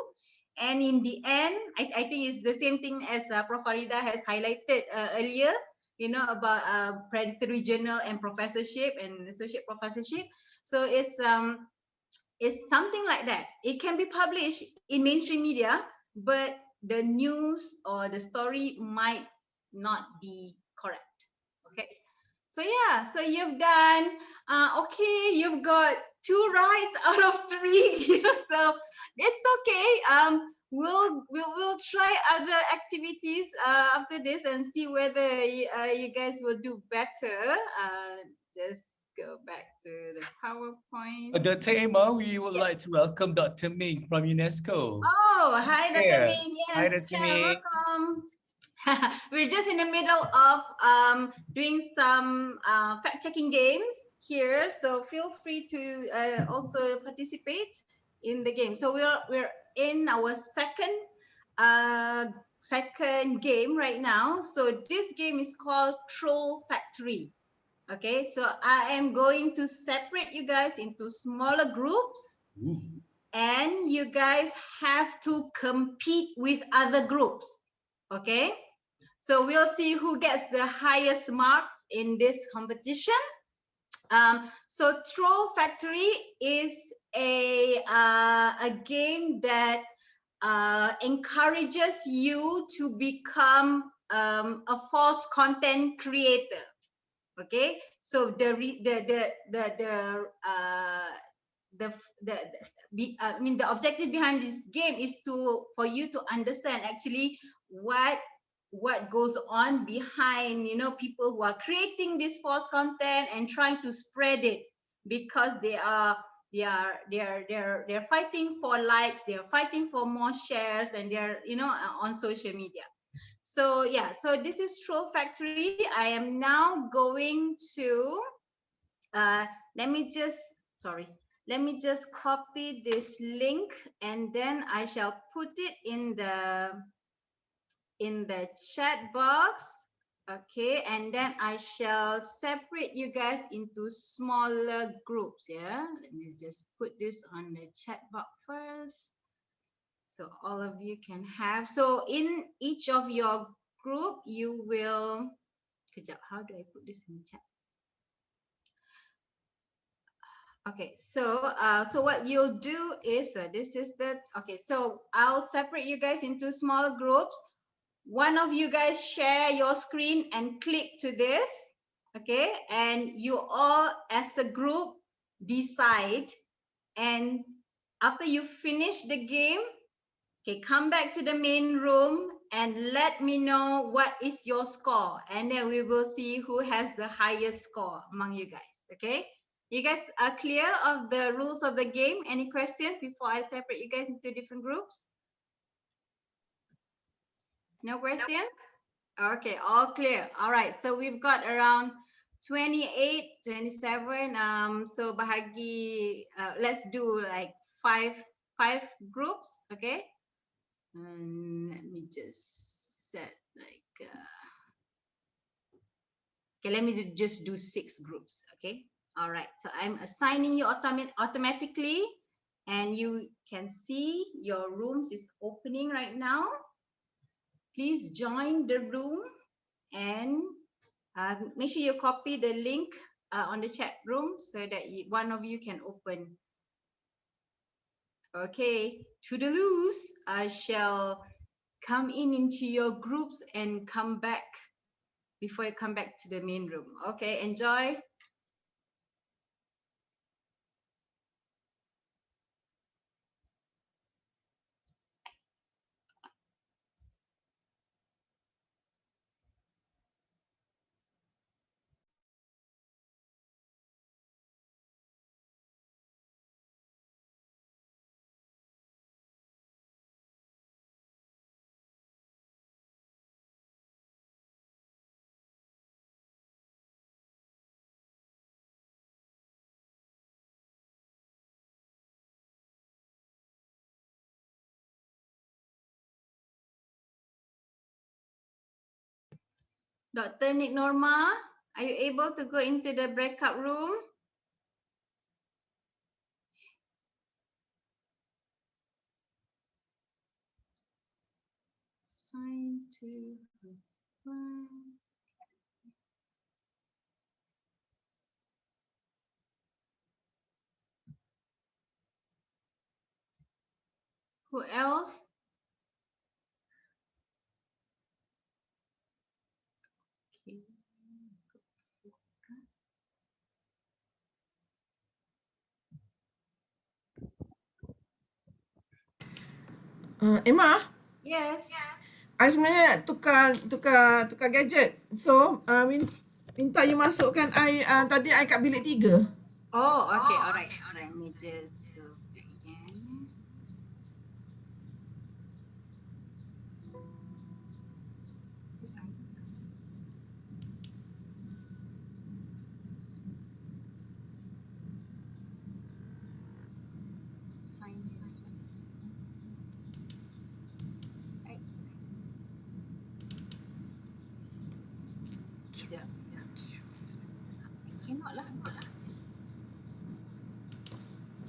And in the end, I think it's the same thing as Prof Farida has highlighted earlier, about predatory journal and professorship and associate professorship. So it's something like that. It can be published in mainstream media, but the news or the story might not be correct. Okay. So yeah, so you've done okay, you've got 2 rights out of 3. So it's okay. We'll try other activities after this and see whether you guys will do better. Just go back to the PowerPoint. Dr. Emma, we would like to welcome Dr. Ming from UNESCO. Oh, hi, Dr. Yeah. Ming. Yes, Hi, Dr. yeah, Ming. welcome. We're just in the middle of doing some fact-checking games here, so feel free to also participate in the game. So we're in our second game right now. So this game is called Troll Factory. Okay, so I am going to separate you guys into smaller groups. Ooh. And you guys have to compete with other groups. Okay, so we'll see who gets the highest marks in this competition. So Troll Factory is a game that encourages you to become a false content creator. Okay, so the objective behind this game is for you to understand actually what goes on behind people who are creating this false content and trying to spread it, because they're fighting for likes, they're fighting for more shares, and they're on social media. So yeah, so this is Troll Factory. I am now going to let me just copy this link, and then I shall put it in the chat box. Okay, and then I shall separate you guys into smaller groups. Yeah, let me just put this on the chat box first, so all of you can have. So in each of your group, you will. How do I put this in the chat? Okay, so what you'll do is this is the okay. So I'll separate you guys into small groups. One of you guys share your screen and click to this. Okay, and you all as a group decide, and after you finish the game, okay, come back to the main room and let me know what is your score, and then we will see who has the highest score among you guys. Okay, you guys are clear of the rules of the game? Any questions before I separate you guys into different groups? No question? Okay, all clear. All right, so we've got around 28, 27. So bahagi, let's do like five groups. Okay, let me just set like okay, let me just do 6 groups. Okay, all right, so I'm assigning you automatically, and you can see your rooms is opening right now. Please join the room, and make sure you copy the link on the chat room so that one of you can open. Okay, toodaloos. I shall come into your groups and come back before you come back to the main room. Okay, enjoy. Dr. Nick Norma, are you able to go into the breakout room? Sign to one. Who else? Okay. Emma, Yes. I sebenarnya nak tukar gadget. So, minta you masukkan tadi I kat bilik 3. Oh, okay. All right. Let me just go back again. Sign. Sekejap. Cannot lah.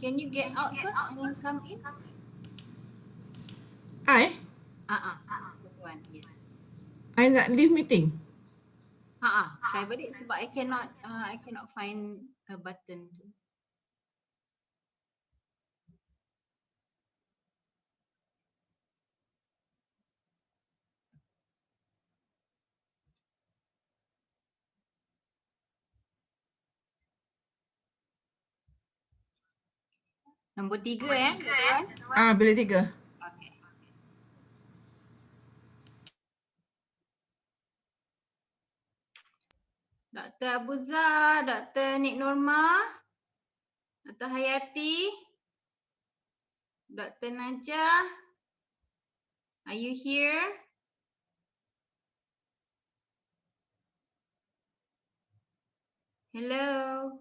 Can you get out first and then come in? Tuan, yes. I nak leave meeting. Try balik sebab I cannot find a button tu. Nombor 3 tuan. Bilik 3. Okay. Dr. Abuza, Dr. Nick Norma, Dr. Hayati, Dr. Najah, are you here? Hello.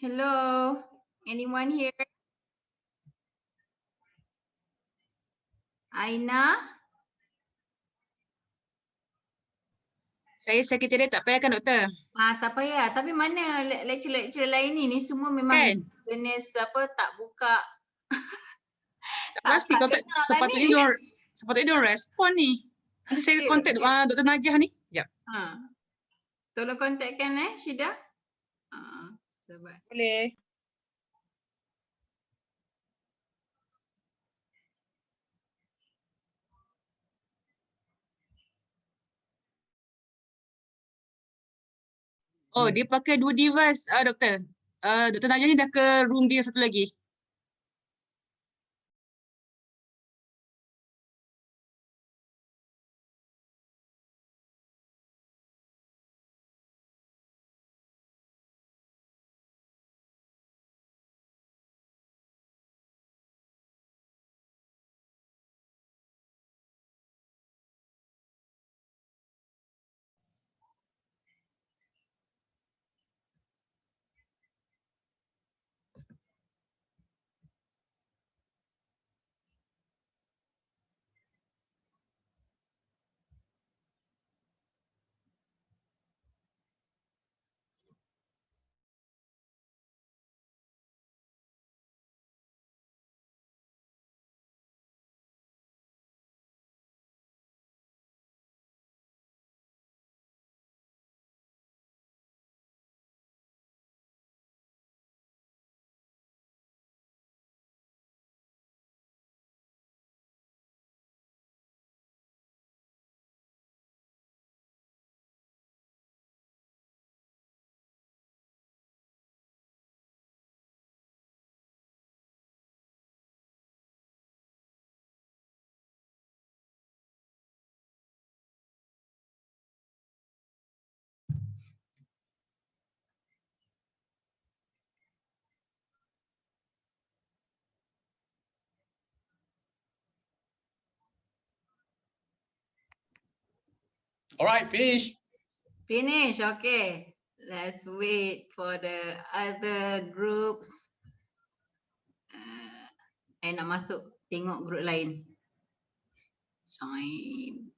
Hello. Anyone here? Aina. Saya sekretariat tak payah kan doktor? Tak payah. Tapi mana lecturer lain ni? Ni semua memang Kan? jenis apa tak buka. Tak pasti kalau tak, kenal lah sepatutnya dia respon ni. Nanti saya contact Dr. Najah ni. Sekejap. Tolong kontakkan Syida. Sebab Boleh. Oh, dia pakai 2 device, doktor. Dr. Najah ni dah ke room dia satu lagi. All right, finish. finish. Okay. Let's wait for the other groups. Nak masuk tengok group lain. Join.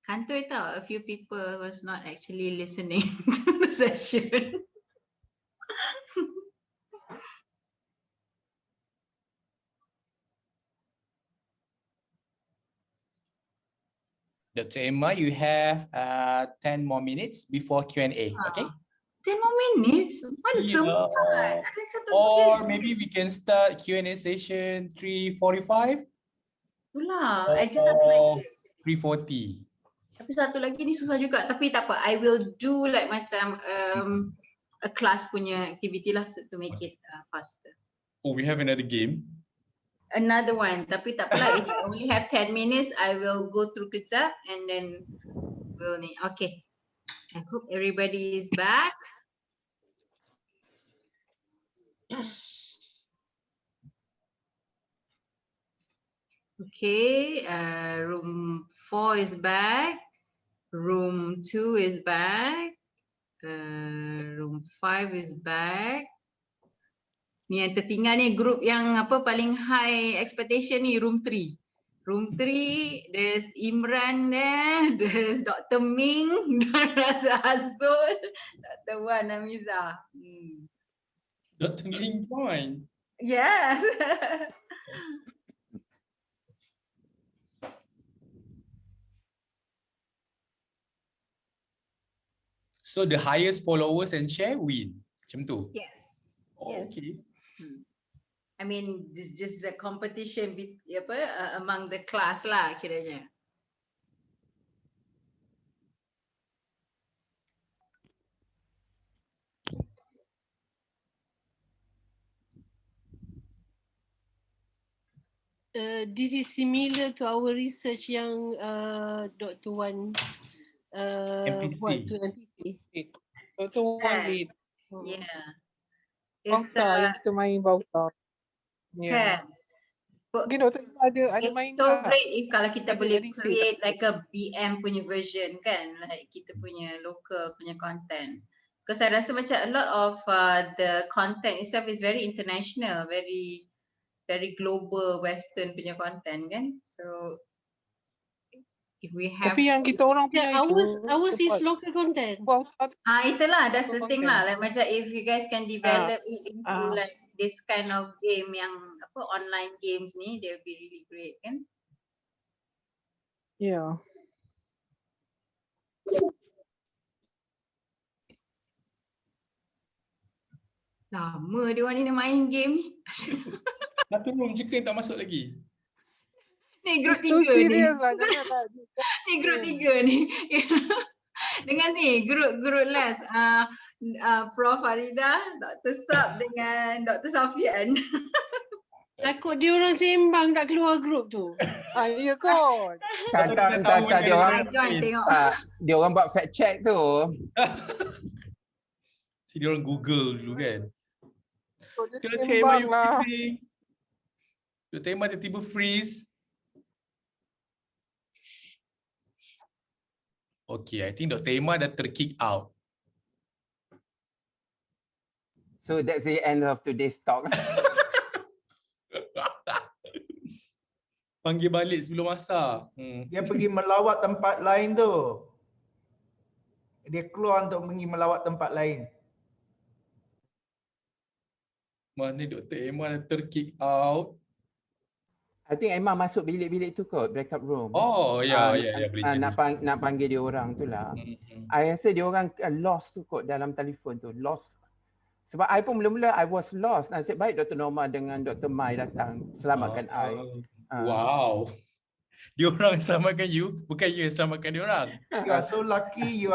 Kantoi tau, a few people was not actually listening to the session. Dr. Emma, you have 10 more minutes before Q&A, okay? 10 more minutes? Mana sempat? Or maybe we can start Q&A session 3:45? Itulah, I just satu lagi. 3:40. Tapi satu lagi ni susah juga. Tapi tak apa, I will do like macam a class punya activity lah to make it faster. Oh, we have another game. Another one, tapi tak apalah. If I only have 10 minutes, I will go through kejap and then we'll need. Okay. I hope everybody is back. Okay, room 4 is back. Room 2 is back. Room 5 is back. Ni yang tertinggal ni group yang apa paling high expectation ni room 3. Room 3, there's Imran there, there's Dr. Ming, there's Hasrul, Dr. Wan and Mirza. Dr. Ming join. Yes. So the highest followers and share win. Macam tu. Yes. Oh, Yes. okay. I mean, this just a competition among the class lah kiranya. This is similar to our research yang Dr. Wan buat to MPP. Dr. Wan lead. Yeah. Bangsa yang kita main bauta. Kan? Mungkin Dr. ada main It's so tak? great if kalau kita Ada boleh research create like a BM punya version kan, like kita punya local punya content. Because I rasa macam a lot of the content itself is very international, very global Western punya content kan. So if we have, Tapi yang kita orang punya ours is local content. itulah that's the thing lah. Like macam if you guys can develop it into like this kind of game yang apa online games ni, they will be really great kan. Yeah. Lama dia orang ni nak main game ni. Satu room je ke yang tak masuk lagi? Ni group It's too 3 ni. serious lah. Janganlah. Ni group 3 ni. Dengan ni group last Prof Farida, Dr. Sab dengan Dr. Safian. Takut dia orang sembang tak keluar grup tu. Ya kot. Tak dia orang join tengok. dia orang buat fact check tu. Si dia orang Google dulu kan. Dia Dr. Emma sembang you lah. freezing. Dr. Emma tiba-tiba freeze. Okay, I think Dr. Emma dah terkick out. So that's the end of today's talk. Panggil balik sebelum masa. Dia pergi melawat tempat lain tu. Dia keluar untuk pergi melawat tempat lain. Mana Dr. Emma dah terkick out. I think Emma masuk bilik-bilik tu kot, breakout room. Oh, ya, boleh jadi. Nak panggil dia orang tu lah. I rasa dia orang lost tu kot dalam telefon tu, lost. Sebab I pun mula-mula I was lost. Nasib baik Dr. Norma dengan Dr. Mai datang selamatkan I. Wow. Dia orang selamatkan you, bukan you yang selamatkan dia orang. You are so lucky you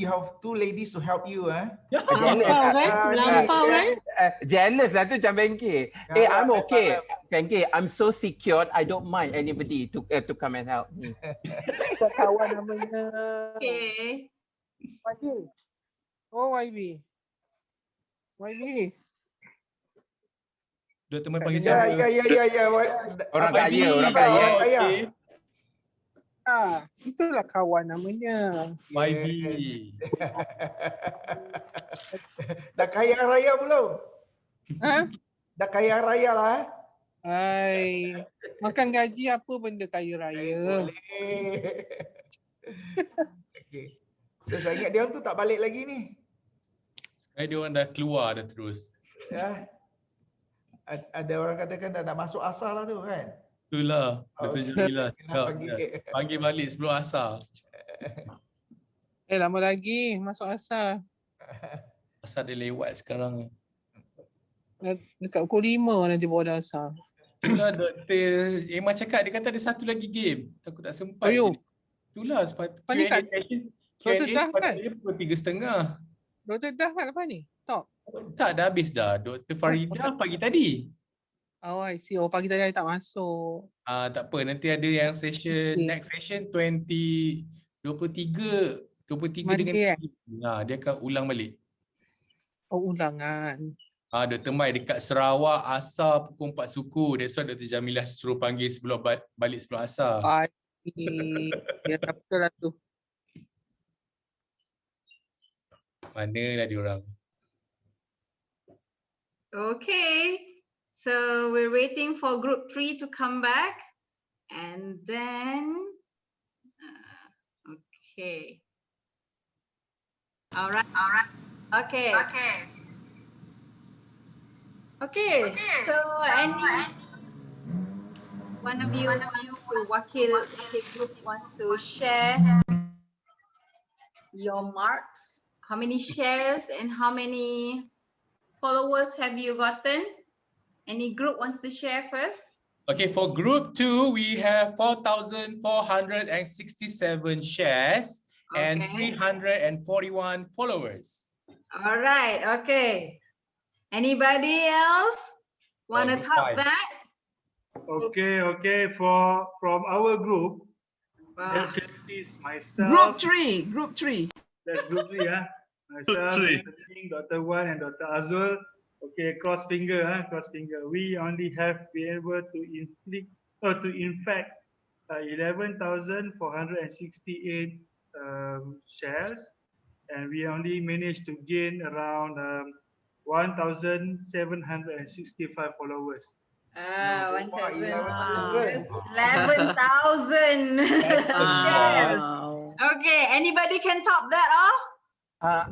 have two ladies to help you Lampau kan? Jealous lah tu macam Bengke. I'm okay. Bengke, I'm so secured. I don't mind anybody to come and help me. Kawan namanya. Okay. YB. Oh YB. YB. Dr. Mai panggil siapa? Ya. Orang kaya. Itulah kawan namanya. YB. Dah kaya raya belum? Dah kaya raya lah. Makan gaji apa benda kaya raya? Boleh. Okay. So, saya ingat dia orang tu tak balik lagi ni. Sekarang dia orang dah keluar dah terus. Ya. Ada orang katakan dah nak masuk asar lah tu kan? Itulah, Dr. Jamila. Panggil balik sebelum asar. Lama lagi masuk asar. Asar dia lewat sekarang. Dekat pukul 5 nanti bawa dah asar. Itulah Dr. Emma cakap, dia kata ada satu lagi game. Takut tak sempat. Itulah, Q&A session. Q&A sepatutnya pukul 3:30. Doktor dah kan lepas ni? Top. Tak, dah habis dah. Dr. Farida pagi tadi. Oh, I see. Oh, pagi tadi I tak masuk. Tak apa, nanti ada yang session, Okay. next session 23 dengan Monday, dia akan ulang balik. Oh, ulangan. Dr. Mai dekat Sarawak asar pukul 4 suku. That's why Dr. Jamilah suruh panggil sebelum balik sebelum asar. I ya, betul lah tu. Manalah diorang. Okay, so we're waiting for group 3 to come back, and then okay, all right, okay. So any one of you wants to wakil group wants to share your marks? How many shares and how many followers have you gotten? Any group wants to share first? Okay, for group 2, we have 4,467 shares and 341 followers. All right, okay. Anybody else want to top that? Okay. From our group, that is myself. Group 3. That's group 3, yeah. Myself, Mr. King, Dr. Wan, and Dr. Hasrul. Okay, cross finger. We only have been able to infect 11,468 shares, and we only managed to gain around 1,765 followers. 11,000 shares. Okay, anybody can top that off?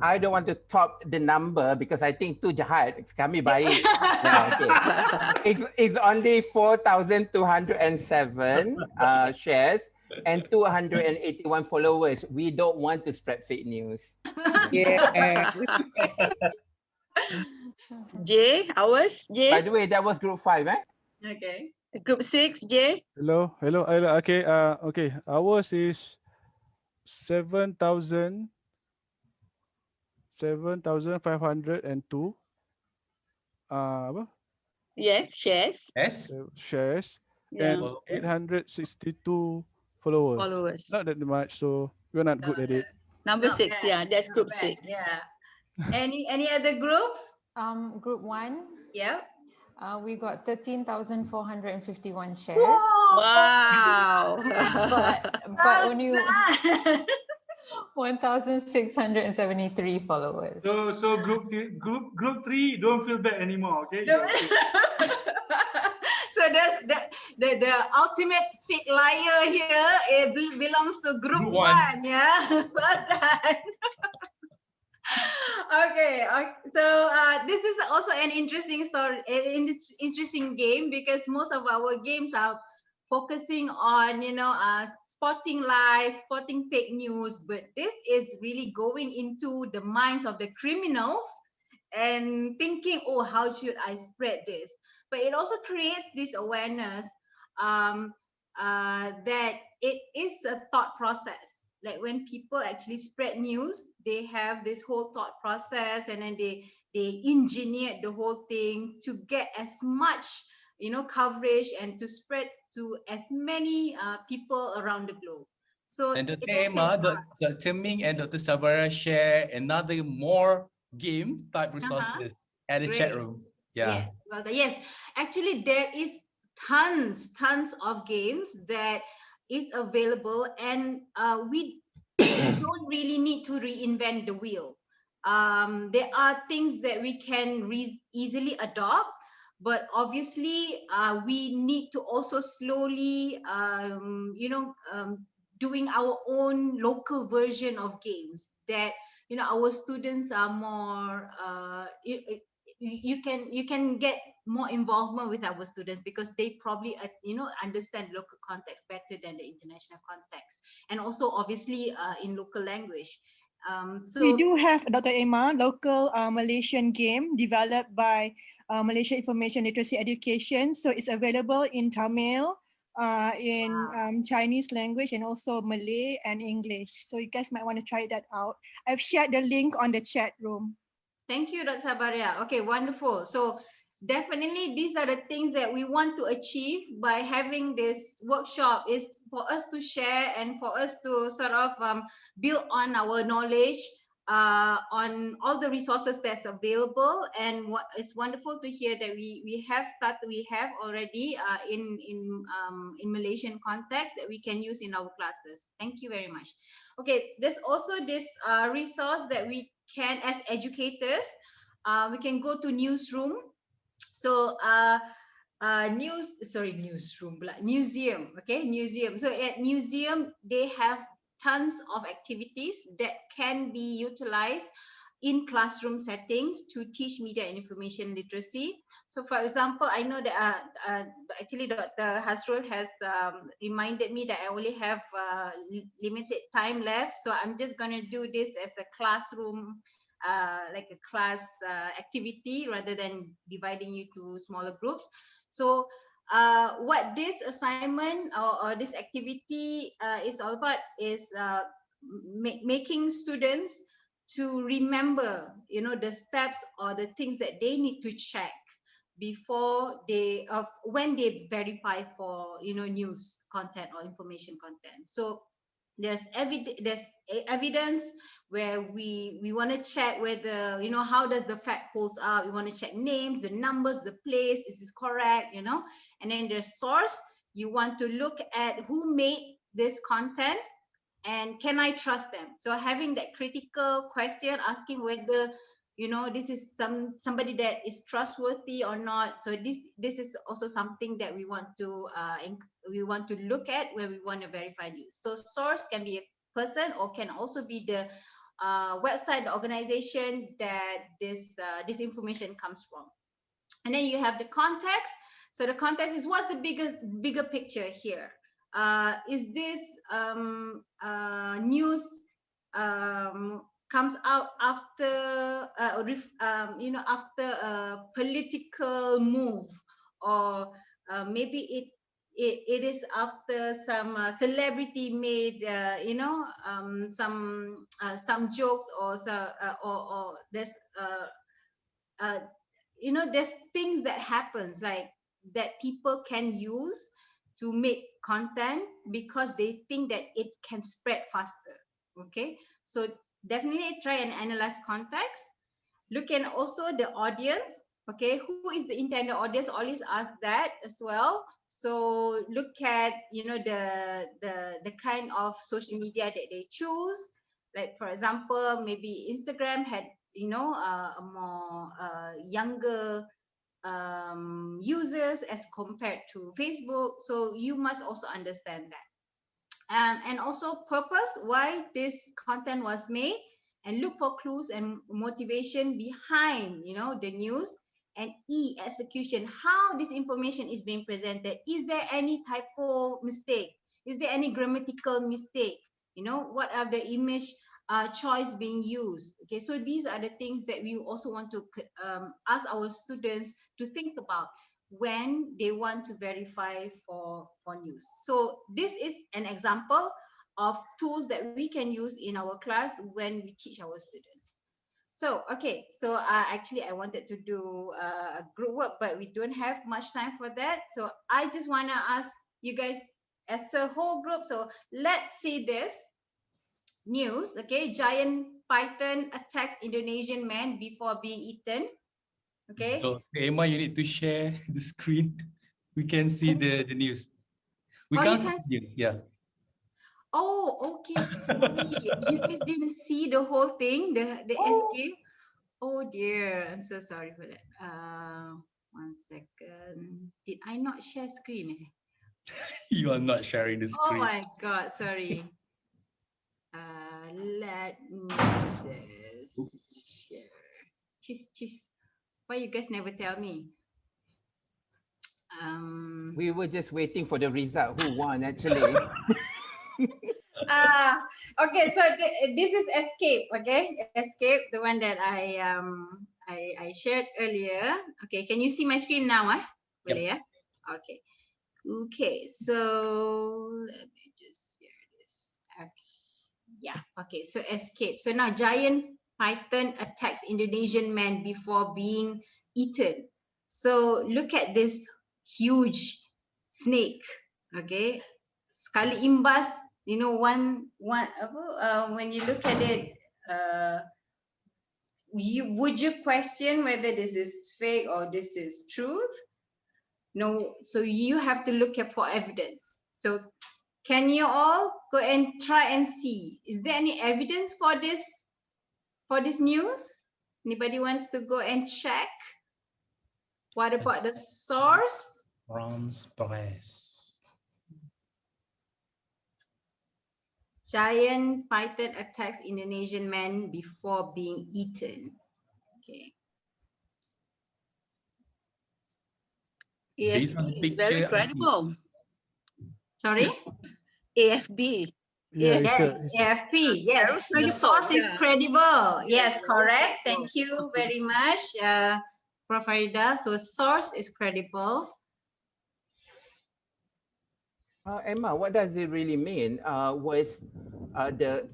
I don't want to top the number because I think too jahat. Kami baik. It's only 4,207 shares and 281 followers. We don't want to spread fake news. Yeah. J, ours, J. By the way, that was group 5, eh? Okay. Group 6, J. Hello. Okay. Okay. Ours is 7,502. Apa? Yes, shares. Shares. Yeah. And 862 followers. Not that much, so we're not good at it. Number 6, yeah, that's group 6. Yeah. Any other groups? Group 1. Yeah. We got 13,451 shares. Wow. but only 1,673 followers. So group 3, don't feel bad anymore, okay? So that's the ultimate fake liar here. It belongs to group 1. Yeah. Well done. Okay. So this is also an interesting story, interesting game, because most of our games are focusing on, spotting lies, spotting fake news, but this is really going into the minds of the criminals and thinking, oh, how should I spread this? But it also creates this awareness that it is a thought process. Like when people actually spread news, they have this whole thought process, and then they engineered the whole thing to get as much, coverage and to spread to as many people around the globe. So and Dr. Emma, Dr. Ming and Dr. Sabara share another more game type resources at the chat room. Yeah. Yes. Actually, there is tons of games that is available, and we don't really need to reinvent the wheel. There are things that we can easily adopt, but obviously we need to also slowly, doing our own local version of games that our students are more. You can get more involvement with our students because they probably understand local context better than the international context, and also obviously in local language. So we do have, Dr. Emma, local Malaysian game developed by Malaysia Information Literacy Education. So it's available in Tamil, in Chinese language and also Malay and English. So you guys might want to try that out. I've shared the link on the chat room. Thank you, Dr. Sabaria. Okay, wonderful. So definitely these are the things that we want to achieve by having this workshop, is for us to share and for us to sort of build on our knowledge on all the resources that's available. And what is wonderful to hear that we have already in Malaysian context that we can use in our classes. Thank you very much. Okay, there's also this resource that we can, as educators, we can go to newsroom. So museum. Okay, museum. So at museum they have tons of activities that can be utilized in classroom settings to teach media and information literacy. So for example, I know that actually Dr. Hasrul has reminded me that I only have limited time left. So I'm just going to do this as a classroom, like a class activity rather than dividing you to smaller groups. So what this assignment or this activity is all about is making students to remember, you know, the steps or the things that they need to check before they when they verify for, you know, news content or information content. So there's evidence where we want to check whether, you know, how does the fact holds up. We want to check names, the numbers, the place, is this correct, you know. And then the source, you want to look at who made this content and can I trust them. So having that critical question, asking whether, you know, this is somebody that is trustworthy or not. So this is also something that we want to look at where we want to verify news. So source can be a person or can also be the website, the organization that this information comes from. And then you have the context. So the context is what's the bigger picture here. Is this news comes out after you know, after a political move, or maybe it is after some celebrity made you know, some jokes, or there's you know, there's things that happens like that people can use to make content because they think that it can spread faster. Okay, so definitely try and analyze context. Look at also the audience. Okay, who is the intended audience? Always ask that as well. So look at, you know, the kind of social media that they choose. Like for example, maybe Instagram had, you know, a more younger users as compared to Facebook. So you must also understand that. And also purpose, why this content was made, and look for clues and motivation behind, you know, the news. And E, execution, how this information is being presented. Is there any typo mistake? Is there any grammatical mistake? You know, what are the image choice being used? Okay, so these are the things that we also want to ask our students to think about when they want to verify for news. So this is an example of tools that we can use in our class when we teach our students. So, okay, so actually I wanted to do a group work, but we don't have much time for that. So I just want to ask you guys as a whole group. So let's see this news. Okay, giant python attacks Indonesian man before being eaten. Okay. So Emma, you need to share the screen. We can see the news. We can't see you. Yeah. Oh, okay. Sorry, you guys didn't see the whole thing, the escape. Oh dear, I'm so sorry for that. 1 second. Did I not share screen? You are not sharing the screen. Oh my God, sorry. Let me just share. Cheese. Why you guys never tell me? We were just waiting for the result. Who won actually? Okay, so this is escape. Okay, escape, the one that I shared earlier. Okay, can you see my screen now? Boleh, yeah? Okay. Okay, so let me just share this. Okay. Yeah, okay, so escape. So now giant python attacks Indonesian man before being eaten. So look at this huge snake. Okay, sekali imbas, you know, when you look at it, would you question whether this is fake or this is truth? No, so you have to look for evidence. So can you all go and try and see, is there any evidence for this news? Anybody wants to go and check? What about the source? Bronze press. Giant python attacks Indonesian man before being eaten. Okay. Based on the AFB, picture, very credible. Sorry? AFB. Yeah, it's Yes, a, AFP. Yes, Very the credible, source is yeah. credible. Yes, Yeah, very correct. credible. Thank you very much, Prof. Farida. So source is credible. Emma, what does it really mean? Was the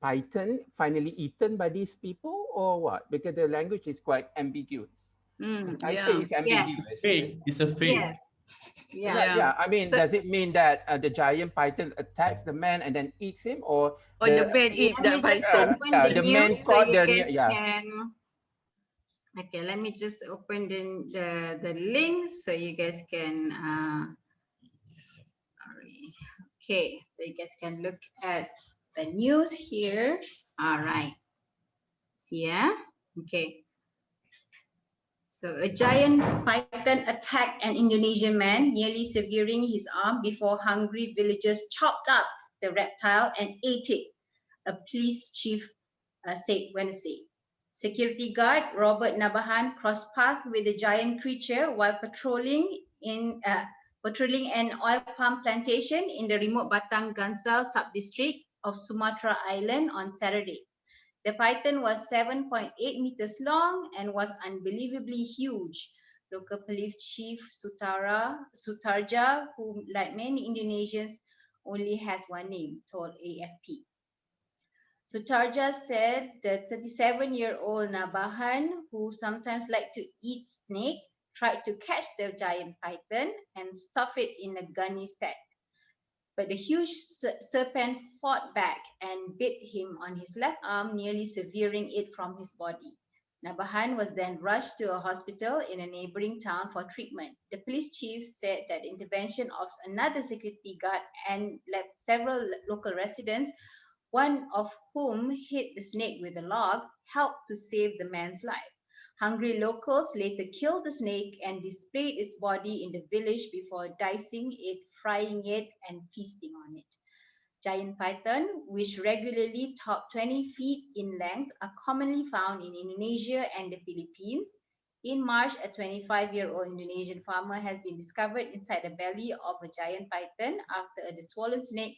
python finally eaten by these people or what? Because the language is quite ambiguous. I Yeah. think it's ambiguous. fake. It's a fake. Yes. Yeah. I mean, So- does it mean that the giant python attacks the man and then eats him, or Or the man eat Let me that just python. open the the man news so caught you the guys yeah. can. Okay, let me just open the link so you guys can. Sorry. Okay, so you guys can look at the news here. All right. See, yeah. Okay. So a giant python attacked an Indonesian man, nearly severing his arm before hungry villagers chopped up the reptile and ate it, a police chief said Wednesday. Security guard Robert Nabahan crossed paths with the giant creature while patrolling an oil palm plantation in the remote Batang Gansal sub-district of Sumatra Island on Saturday. The python was 7.8 meters long and was unbelievably huge. Local police chief Sutarja, who like many Indonesians only has one name, told AFP. Sutarja said the 37-year-old Nabahan, who sometimes liked to eat snake, tried to catch the giant python and stuff it in a gunny sack. But the huge serpent fought back and bit him on his left arm, nearly severing it from his body. Nabahan was then rushed to a hospital in a neighboring town for treatment. The police chief said that the intervention of another security guard and several local residents, one of whom hit the snake with a log, helped to save the man's life. Hungry locals later killed the snake and displayed its body in the village before dicing it, frying it, and feasting on it. Giant python, which regularly top 20 feet in length, are commonly found in Indonesia and the Philippines. In March, a 25-year-old Indonesian farmer has been discovered inside the belly of a giant python after the swollen snake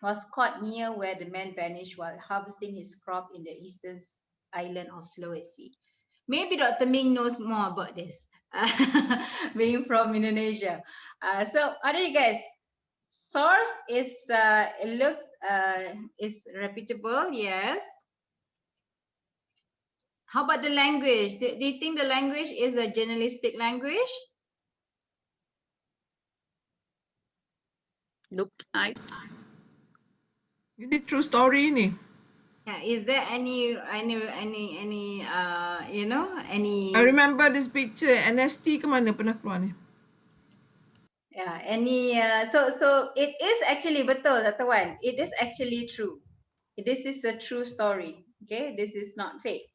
was caught near where the man vanished while harvesting his crop in the eastern island of Sulawesi. Maybe Dr. Ming knows more about this, being from Indonesia. So, what do you guys? Source is it looks is reputable, yes. How about the language? Do you think the language is a journalistic language? Looks like. Ini true story ni. Yeah, is there any any I remember this picture. NST ke mana pernah keluar ni? Yeah, so it is actually betul, Dr. Wan. It is actually true. This is a true story. Okay, this is not fake.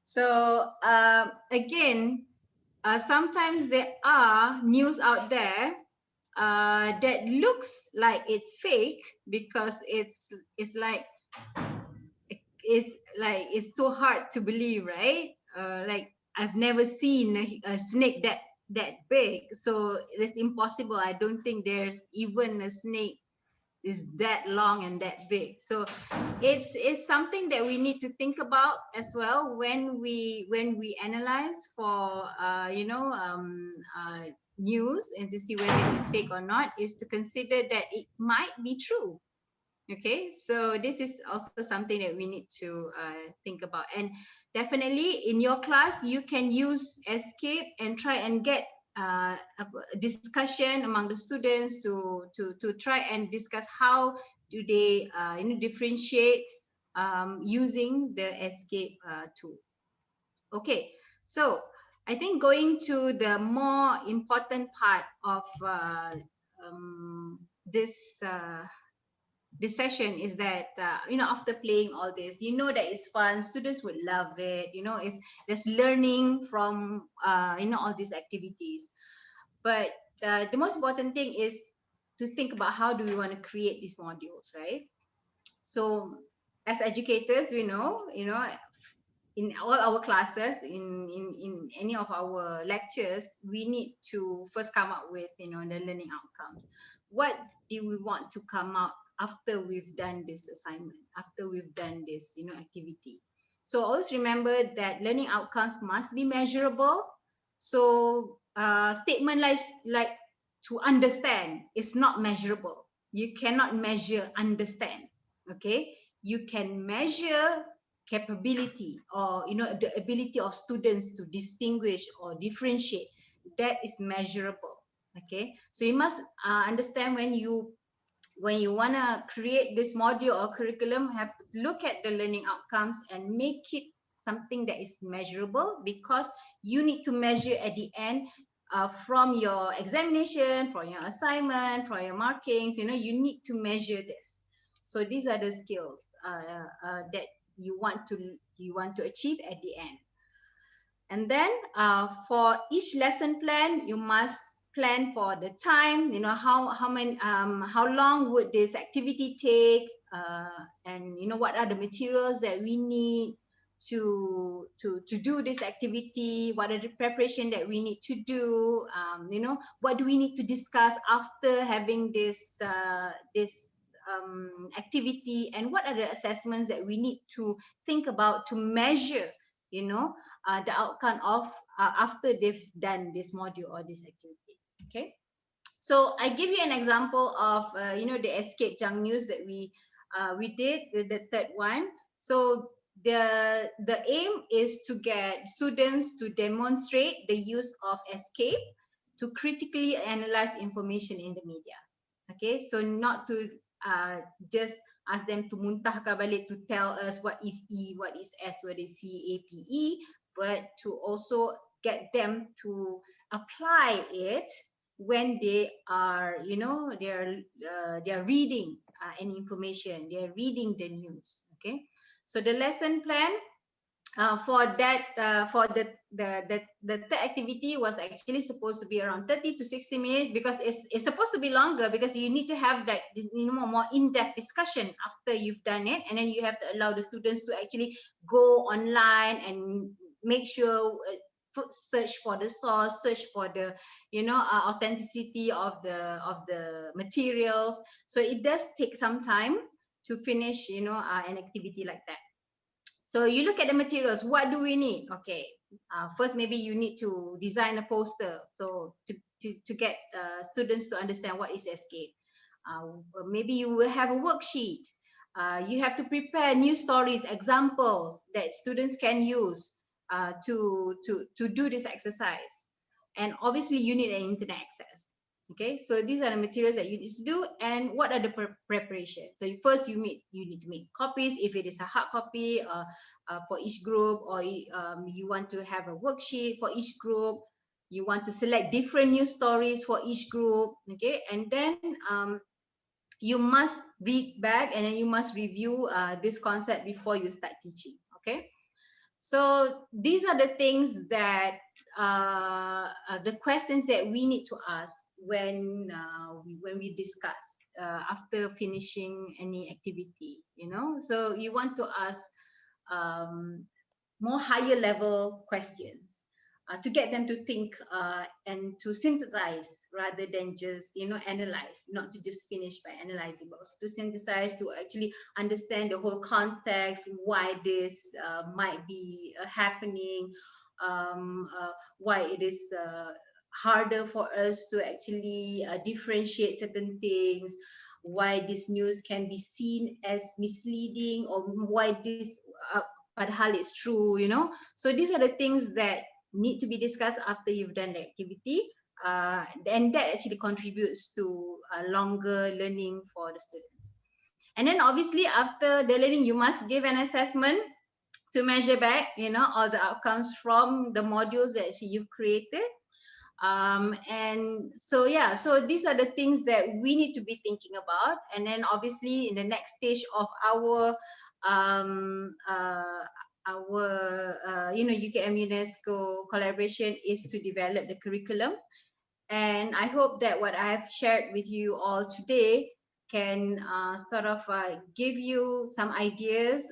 So again, sometimes there are news out there that looks like it's fake because it's so hard to believe, right? Like I've never seen a snake that big, so it's impossible. I don't think there's even a snake is that long and that big. So it's something that we need to think about as well when we analyze for news and to see whether it's fake or not is to consider that it might be true. Okay, so this is also something that we need to think about. And definitely in your class, you can use Escape and try and get a discussion among the students to try and discuss how do they differentiate using the Escape tool. Okay, so I think going to the more important part of this session is that after playing all this, that it's fun, students would love it, it's there's learning from all these activities. But the most important thing is to think about how do we want to create these modules, right? So as educators, we know in all our classes, in any of our lectures, we need to first come up with the learning outcomes. What do we want to come out after we've done this assignment, after we've done this activity? So always remember that learning outcomes must be measurable. So statement like to understand is not measurable. You cannot measure understand. Okay, you can measure capability or the ability of students to distinguish or differentiate. That is measurable. Okay, so you must understand when you want to create this module or curriculum, have to look at the learning outcomes and make it something that is measurable, because you need to measure at the end from your examination, from your assignment, from your markings. You need to measure this. So these are the skills that you want to achieve at the end. And then for each lesson plan, you must plan for the time, how long would this activity take, and what are the materials that we need to do this activity, what are the preparation that we need to do, what do we need to discuss after having this activity, and what are the assessments that we need to think about to measure the outcome of after they've done this module or this activity. Okay, so I give you an example of the Escape Junk News that we did, the third one. So the aim is to get students to demonstrate the use of Escape to critically analyze information in the media. Okay, so not to just ask them to muntahkan balik to tell us what is E, what is S, what is C, A, P, E, but to also get them to apply it when they are, they're reading any information, they're reading the news. Okay, so the lesson plan for that for the third activity was actually supposed to be around 30 to 60 minutes, because it's supposed to be longer, because you need to have that more in-depth discussion after you've done it, and then you have to allow the students to actually go online and make sure search for the source, search for the authenticity of the materials. So it does take some time to finish an activity like that. So you look at the materials. What do we need? Okay, first maybe you need to design a poster, so to get students to understand what is Escape. Maybe you will have a worksheet. You have to prepare news stories, examples that students can use to do this exercise. And obviously you need an internet access. Okay, so these are the materials that you need to do, and what are the preparations. So first you need to make copies if it is a hard copy for each group, or you want to have a worksheet for each group. You want to select different news stories for each group. Okay, and then you must read back, and then you must review this concept before you start teaching. Okay, so these are the things that the questions that we need to ask when we discuss after finishing any activity. So you want to ask more higher level questions to get them to think and to synthesize rather than just analyze, not to just finish by analyzing, but also to synthesize, to actually understand the whole context, why this might be happening, why it is harder for us to actually differentiate certain things, why this news can be seen as misleading, or why this padahal it's true, you know. So these are the things that need to be discussed after you've done the activity, and that actually contributes to longer learning for the students. And then obviously after the learning, you must give an assessment to measure back, you know, all the outcomes from the modules that you've created. And so yeah, so these are the things that we need to be thinking about. And then obviously in the next stage of our you know, UKM UNESCO collaboration is to develop the curriculum. And I hope that what I have shared with you all today can sort of give you some ideas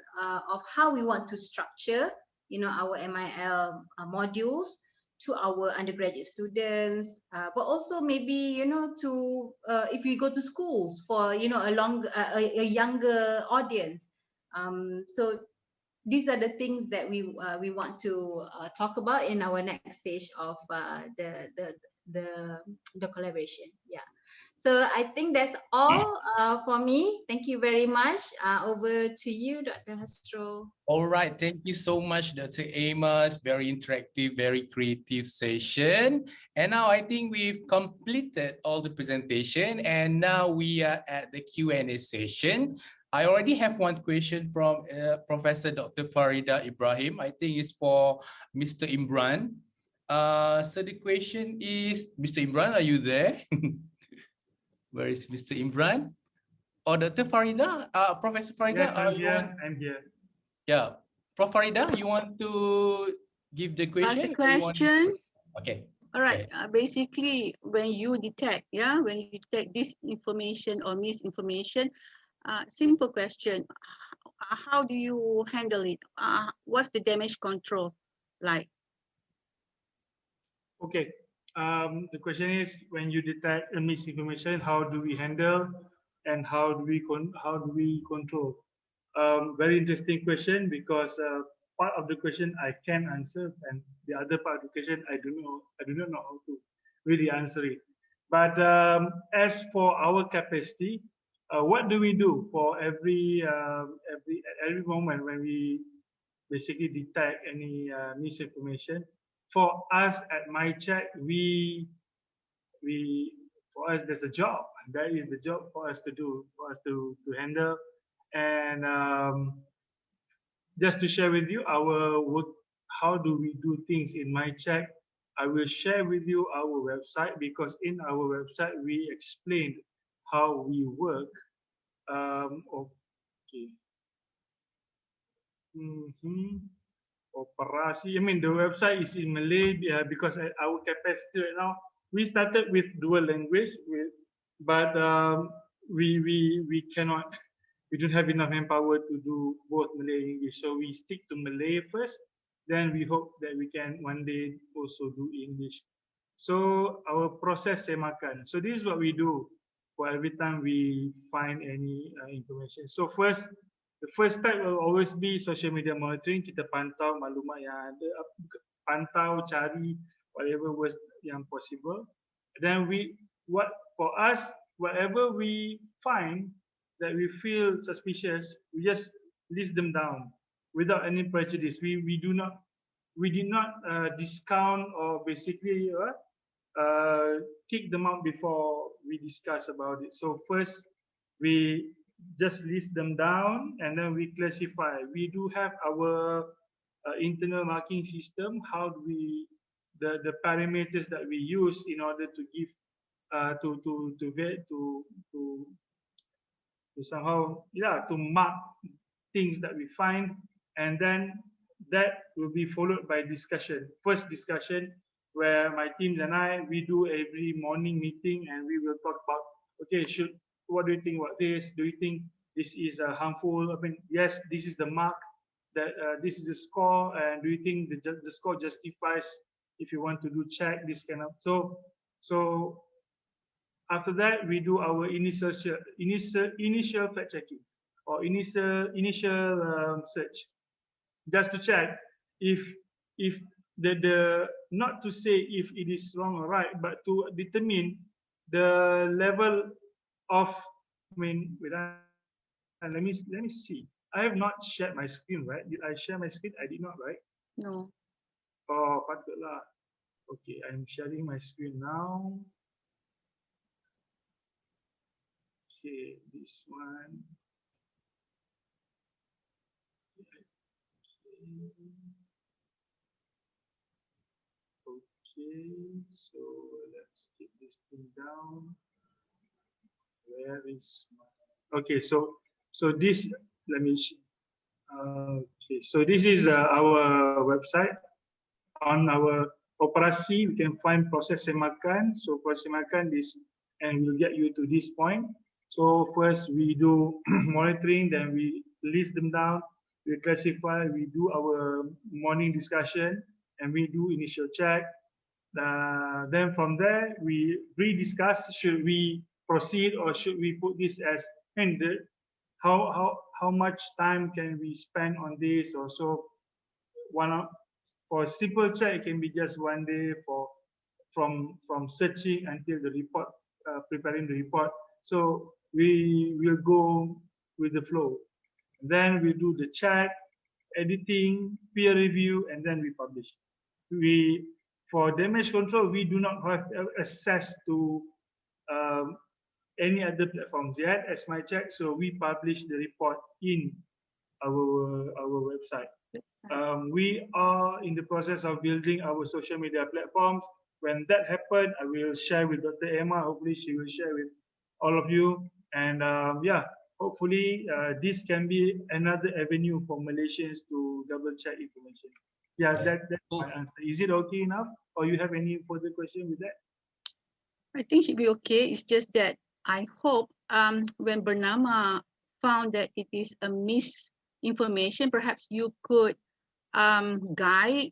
of how we want to structure, you know, our MIL modules to our undergraduate students, but also maybe, you know, to if we go to schools for, you know, a younger audience. So these are the things that we want to talk about in our next stage of the collaboration. Yeah. So I think that's all for me. Thank you very much. Over to you, Dr. Hasrul. All right, thank you so much, Dr. Amos. Very interactive, very creative session. And now I think we've completed all the presentation, and now we are at the Q&A session. I already have one question from Professor Dr. Farida Ibrahim. I think it's for Mr. Imran. So the question is, Mr. Imran, are you there? Where is Mr. Imran? Or Dr. Farida? Professor Farida? Yes, I'm here. I'm here. Yeah. Prof. Farida, you want to give the question? The question. Okay. All right. Basically, when you detect, when you detect disinformation or misinformation, simple question: how do you handle it? What's the damage control like? Okay. The question is, when you detect a misinformation, how do we handle and how do we control? Very interesting question, because part of the question I can answer, and the other part of the question I do not know how to really answer it. But as for our capacity, what do we do for every moment when we basically detect any misinformation? For us at MyChat, for us there's a job. That is the job for us to do, for us to handle. And just to share with you our work, how do we do things in MyChat? I will share with you our website, because in our website we explained how we work. Okay. Operasi. I mean, the website is in Malay because our capacity right now. We started with dual language, but we cannot. We don't have enough manpower to do both Malay and English, so we stick to Malay first. Then we hope that we can one day also do English. So our process semakan. So this is what we do for every time we find any information. So the first step will always be social media monitoring. Kita pantau maklumat yang ada, pantau, cari whatever was yang possible. Then for us, whatever we find that we feel suspicious, we just list them down without any prejudice. We did not discount or basically kick them out before we discuss about it. So first we just list them down, and then we classify. We do have our internal marking system. How do we the parameters that we use in order to give to somehow to mark things that we find, and then that will be followed by discussion. First discussion, where my teams and we do every morning meeting, and we will talk about, okay, what do you think about this? Do you think this is harmful? I mean, yes, this is the mark, that this is the score, and do you think the score justifies if you want to do check, this kind of. So after that, we do our initial fact checking, or initial search, just to check if not to say if it is wrong or right, but to determine the level of, I mean, let me see. I have not shared my screen, right? Did I share my screen? I did not, right? No. Oh, patutlah. Okay, I'm sharing my screen now. Okay, this one. Okay, so let's get this thing down. Where is my? Okay, so this, let me. Okay, so this is our website. On our operasi, we can find proses semakan. So proses semakan this, and we'll get you to this point. So first we do monitoring, then we list them down, we classify, we do our morning discussion, and we do initial check. Then from there we rediscuss, should we proceed or should we put this as ended? How much time can we spend on this? Or so for simple check, it can be just 1 day from searching until the report, preparing the report. So we will go with the flow. Then we do the check, editing, peer review, and then we publish. For damage control, we do not have access to any other platforms yet, as my check. So we publish the report in our website. We are in the process of building our social media platforms. When that happens, I will share with Dr. Emma. Hopefully, she will share with all of you. And yeah, hopefully, this can be another avenue for Malaysians to double check information. Yeah, that's my answer. Is it okay enough? Or you have any further question with that? I think she'll be okay. It's just that I hope when Bernama found that it is a misinformation, perhaps you could guide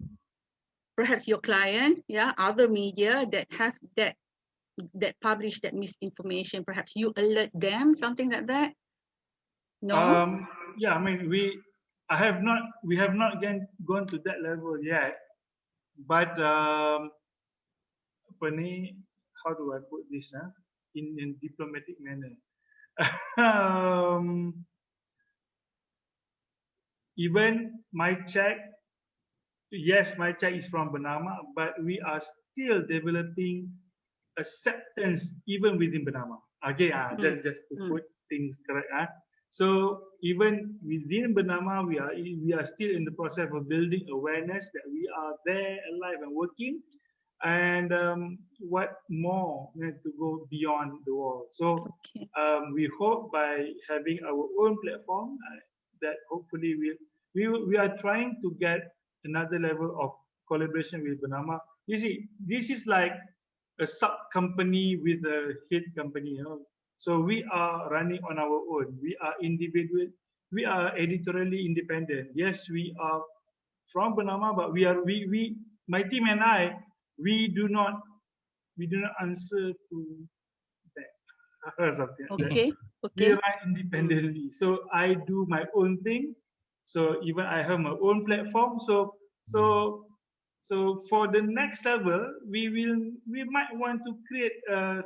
perhaps your client, yeah, other media that have that publish that misinformation. Perhaps you alert them, something like that. No. Yeah, I mean we have not gone to that level yet, but how do I put this in a diplomatic manner? Even my check, yes, my check is from Bernama, but we are still developing acceptance even within Bernama. Okay, just to put things correct. So even within Bernama, we are still in the process of building awareness that we are there, alive and working. And what more to go beyond the wall. So we hope by having our own platform that hopefully we are trying to get another level of collaboration with Bernama. You see, this is like a sub company with a head company, you know. So we are running on our own. We are individual. We are editorially independent. Yes, we are from Bernama, but my team and I, we do not answer to that or something like that. We run independently. So I do my own thing. So even I have my own platform. So for the next level, we might want to create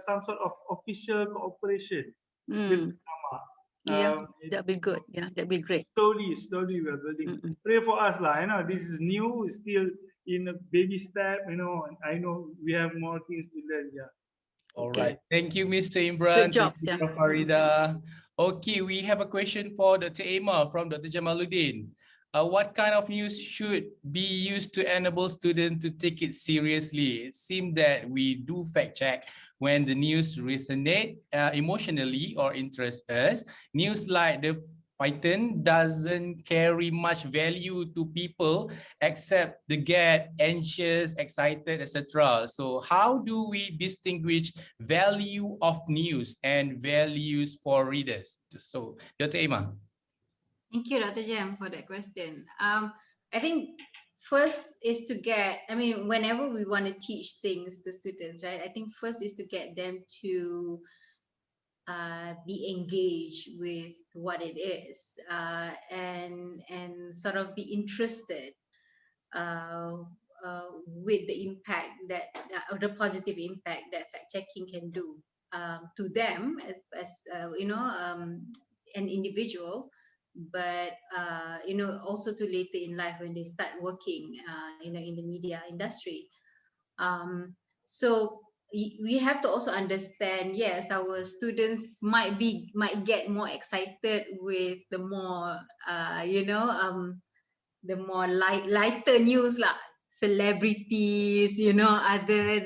some sort of official cooperation with Bernama. Yeah, that'd be good. Yeah, that'd be great. Slowly we are building. Pray for us, lah. You know, this is new, still in a baby step. You know, and I know we have more things to learn. Yeah. All right. Thank you, Mr. Imran. Good job. Thank you, Farida. Okay, we have a question for Dr. Emma from Dr. Jamaluddin. What kind of news should be used to enable students to take it seriously? It seems that we do fact check when the news resonate emotionally or interest us. News like the Python doesn't carry much value to people except they get anxious, excited, etc. So how do we distinguish value of news and values for readers? So Dr. Emma. Thank you, Dr. Jem, for that question. I think first is to get, I mean, whenever we want to teach things to students, right? I think first is to get them to be engaged with what it is and sort of be interested with the impact that or the positive impact that fact checking can do to them as an individual, but also to later in life when they start working in the media industry. So we have to also understand, yes, our students might get more excited with the more the more lighter news lah, celebrities, other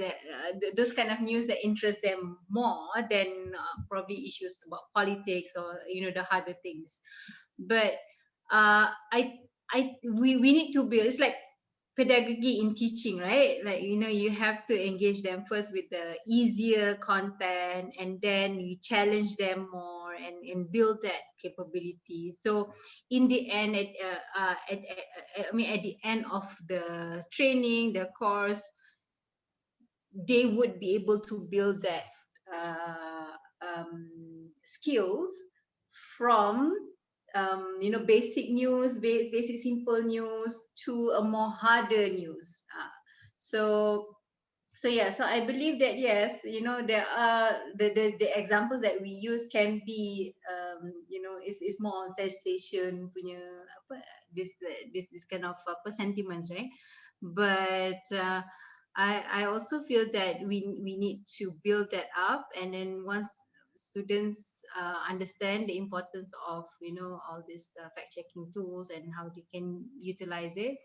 those kind of news that interest them more than probably issues about politics or the harder things. But we need to build. It's like pedagogy in teaching, right? Like you have to engage them first with the easier content, and then you challenge them more and build that capability. So in the end, at the end of the training, the course, they would be able to build that skills from basic news, basic simple news to a more harder news. So I believe that yes, there are the examples that we use can be is more on sensation punya this kind of sentiments, right? But I also feel that we need to build that up, and then once students understand the importance of all these fact-checking tools and how they can utilize it,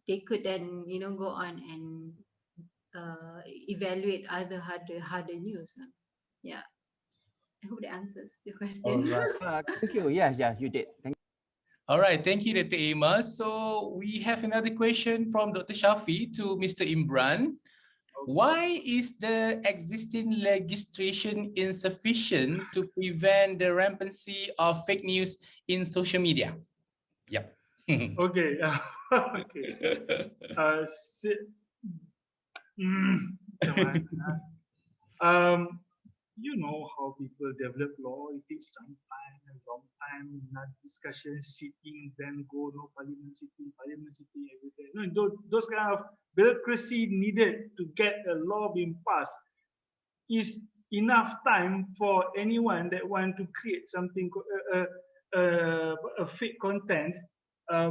they could then go on and evaluate other harder news. Yeah, I hope that answers your question. All right. Thank you. Yeah, you did. Thank you. All right, thank you, Dr. Emma. So we have another question from Dr. Shafi to Mr. Imran. Why is the existing legislation insufficient to prevent the rampancy of fake news in social media? Yep. Okay. Okay. You know how people develop law. It takes some time, a long time, not discussion, sitting, then go, no parliament sitting, everything. Those kind of bureaucracy needed to get a law being passed is enough time for anyone that want to create something, a fake content,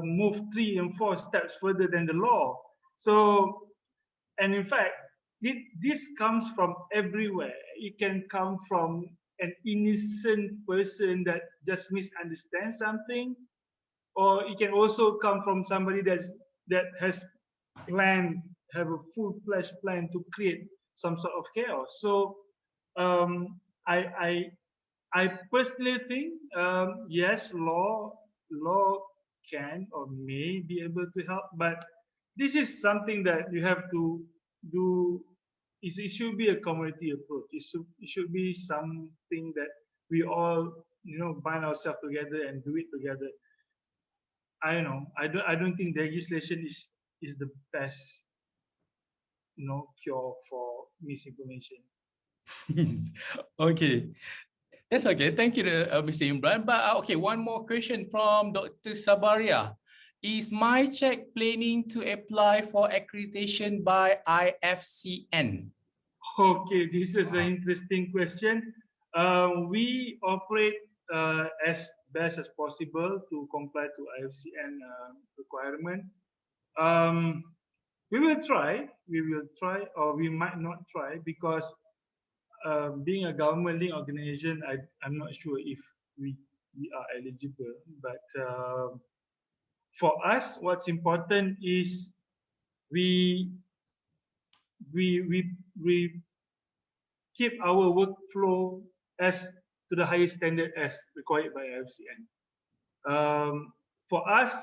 move 3 and 4 steps further than the law. So, and in fact, this comes from everywhere. It can come from an innocent person that just misunderstands something, or it can also come from somebody that has planned, have a full-fledged plan to create some sort of chaos. So I personally think yes, law can or may be able to help, but this is something that you have to do. It should be a community approach. It should be something that we all bind ourselves together and do it together. I don't know. I don't think legislation is the best cure for misinformation. Okay, that's okay. Thank you, Mr. Imran. But okay, one more question from Dr. Sabaria. Is MyCheck planning to apply for accreditation by IFCN? Okay, this is an interesting question. We operate as best as possible to comply to IFCN requirement. We will try, or we might not try, because being a government-linked organization, I'm not sure if we are eligible. But for us, what's important is we keep our workflow as to the highest standard as required by IFCN. For us,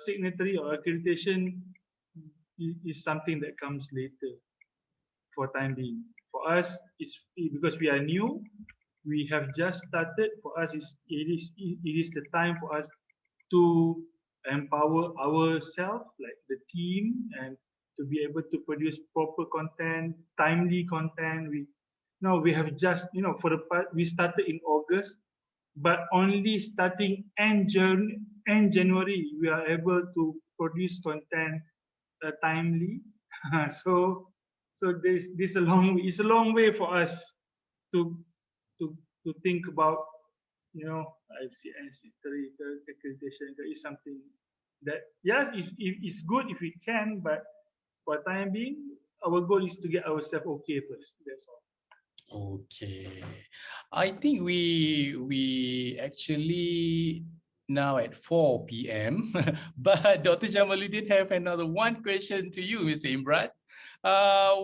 signatory or accreditation is something that comes later for time being. For us, it's because we are new, we have just started. For us, it is the time for us to empower ourselves, like the team, and to be able to produce proper content, timely content. We have just, we started in August, but only starting end January, we are able to produce content timely. so this a long it's a long way for us to think about, you know, ICNC accreditation is something that, yes, if it's good if we can, but for time being, our goal is to get ourselves okay first. That's all. Okay, I think we actually now at 4 p.m. but Dr. Jamaluddin have another one question to you, Mr. Imran.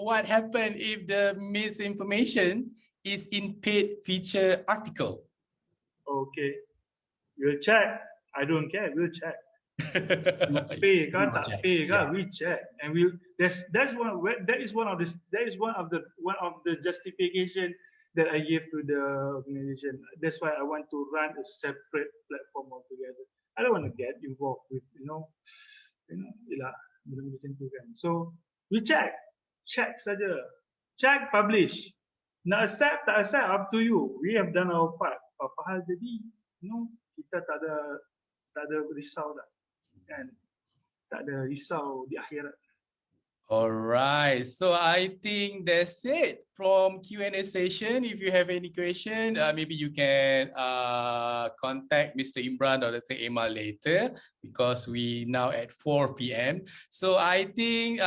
What happened if the misinformation is in paid feature article? Okay, we'll check. I don't care. We'll check. Pay, tak pay, we check, and that's one of the justification that I give to the organization. That's why I want to run a separate platform altogether. I don't want to get involved with benda-benda macam tu kan. So we check saja, check, publish. Nak accept tak accept up to you. We have done our part. Apa hal jadi, kita tak ada risau dah. Kan, tak ada risau di akhirat. All right, so I think that's it from Q&A session. If you have any question, maybe you can contact Mr. Imran or Dr. Emma later, because we now at 4 p.m. So I think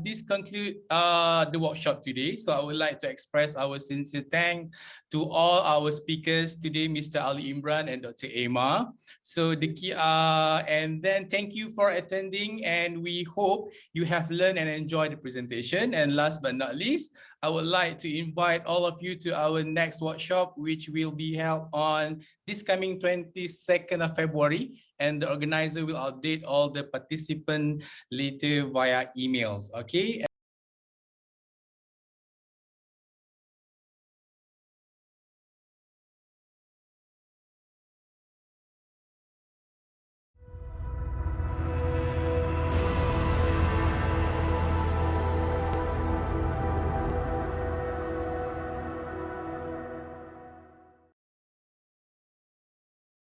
this concludes the workshop today. So I would like to express our sincere thanks to all our speakers today, Mr. Ali Imran and Dr. Emma. So and then thank you for attending, and we hope you have learned and enjoyed the presentation. And last but not least, I would like to invite all of you to our next workshop, which will be held on this coming 22nd of February, and the organizer will update all the participants later via emails. Okay.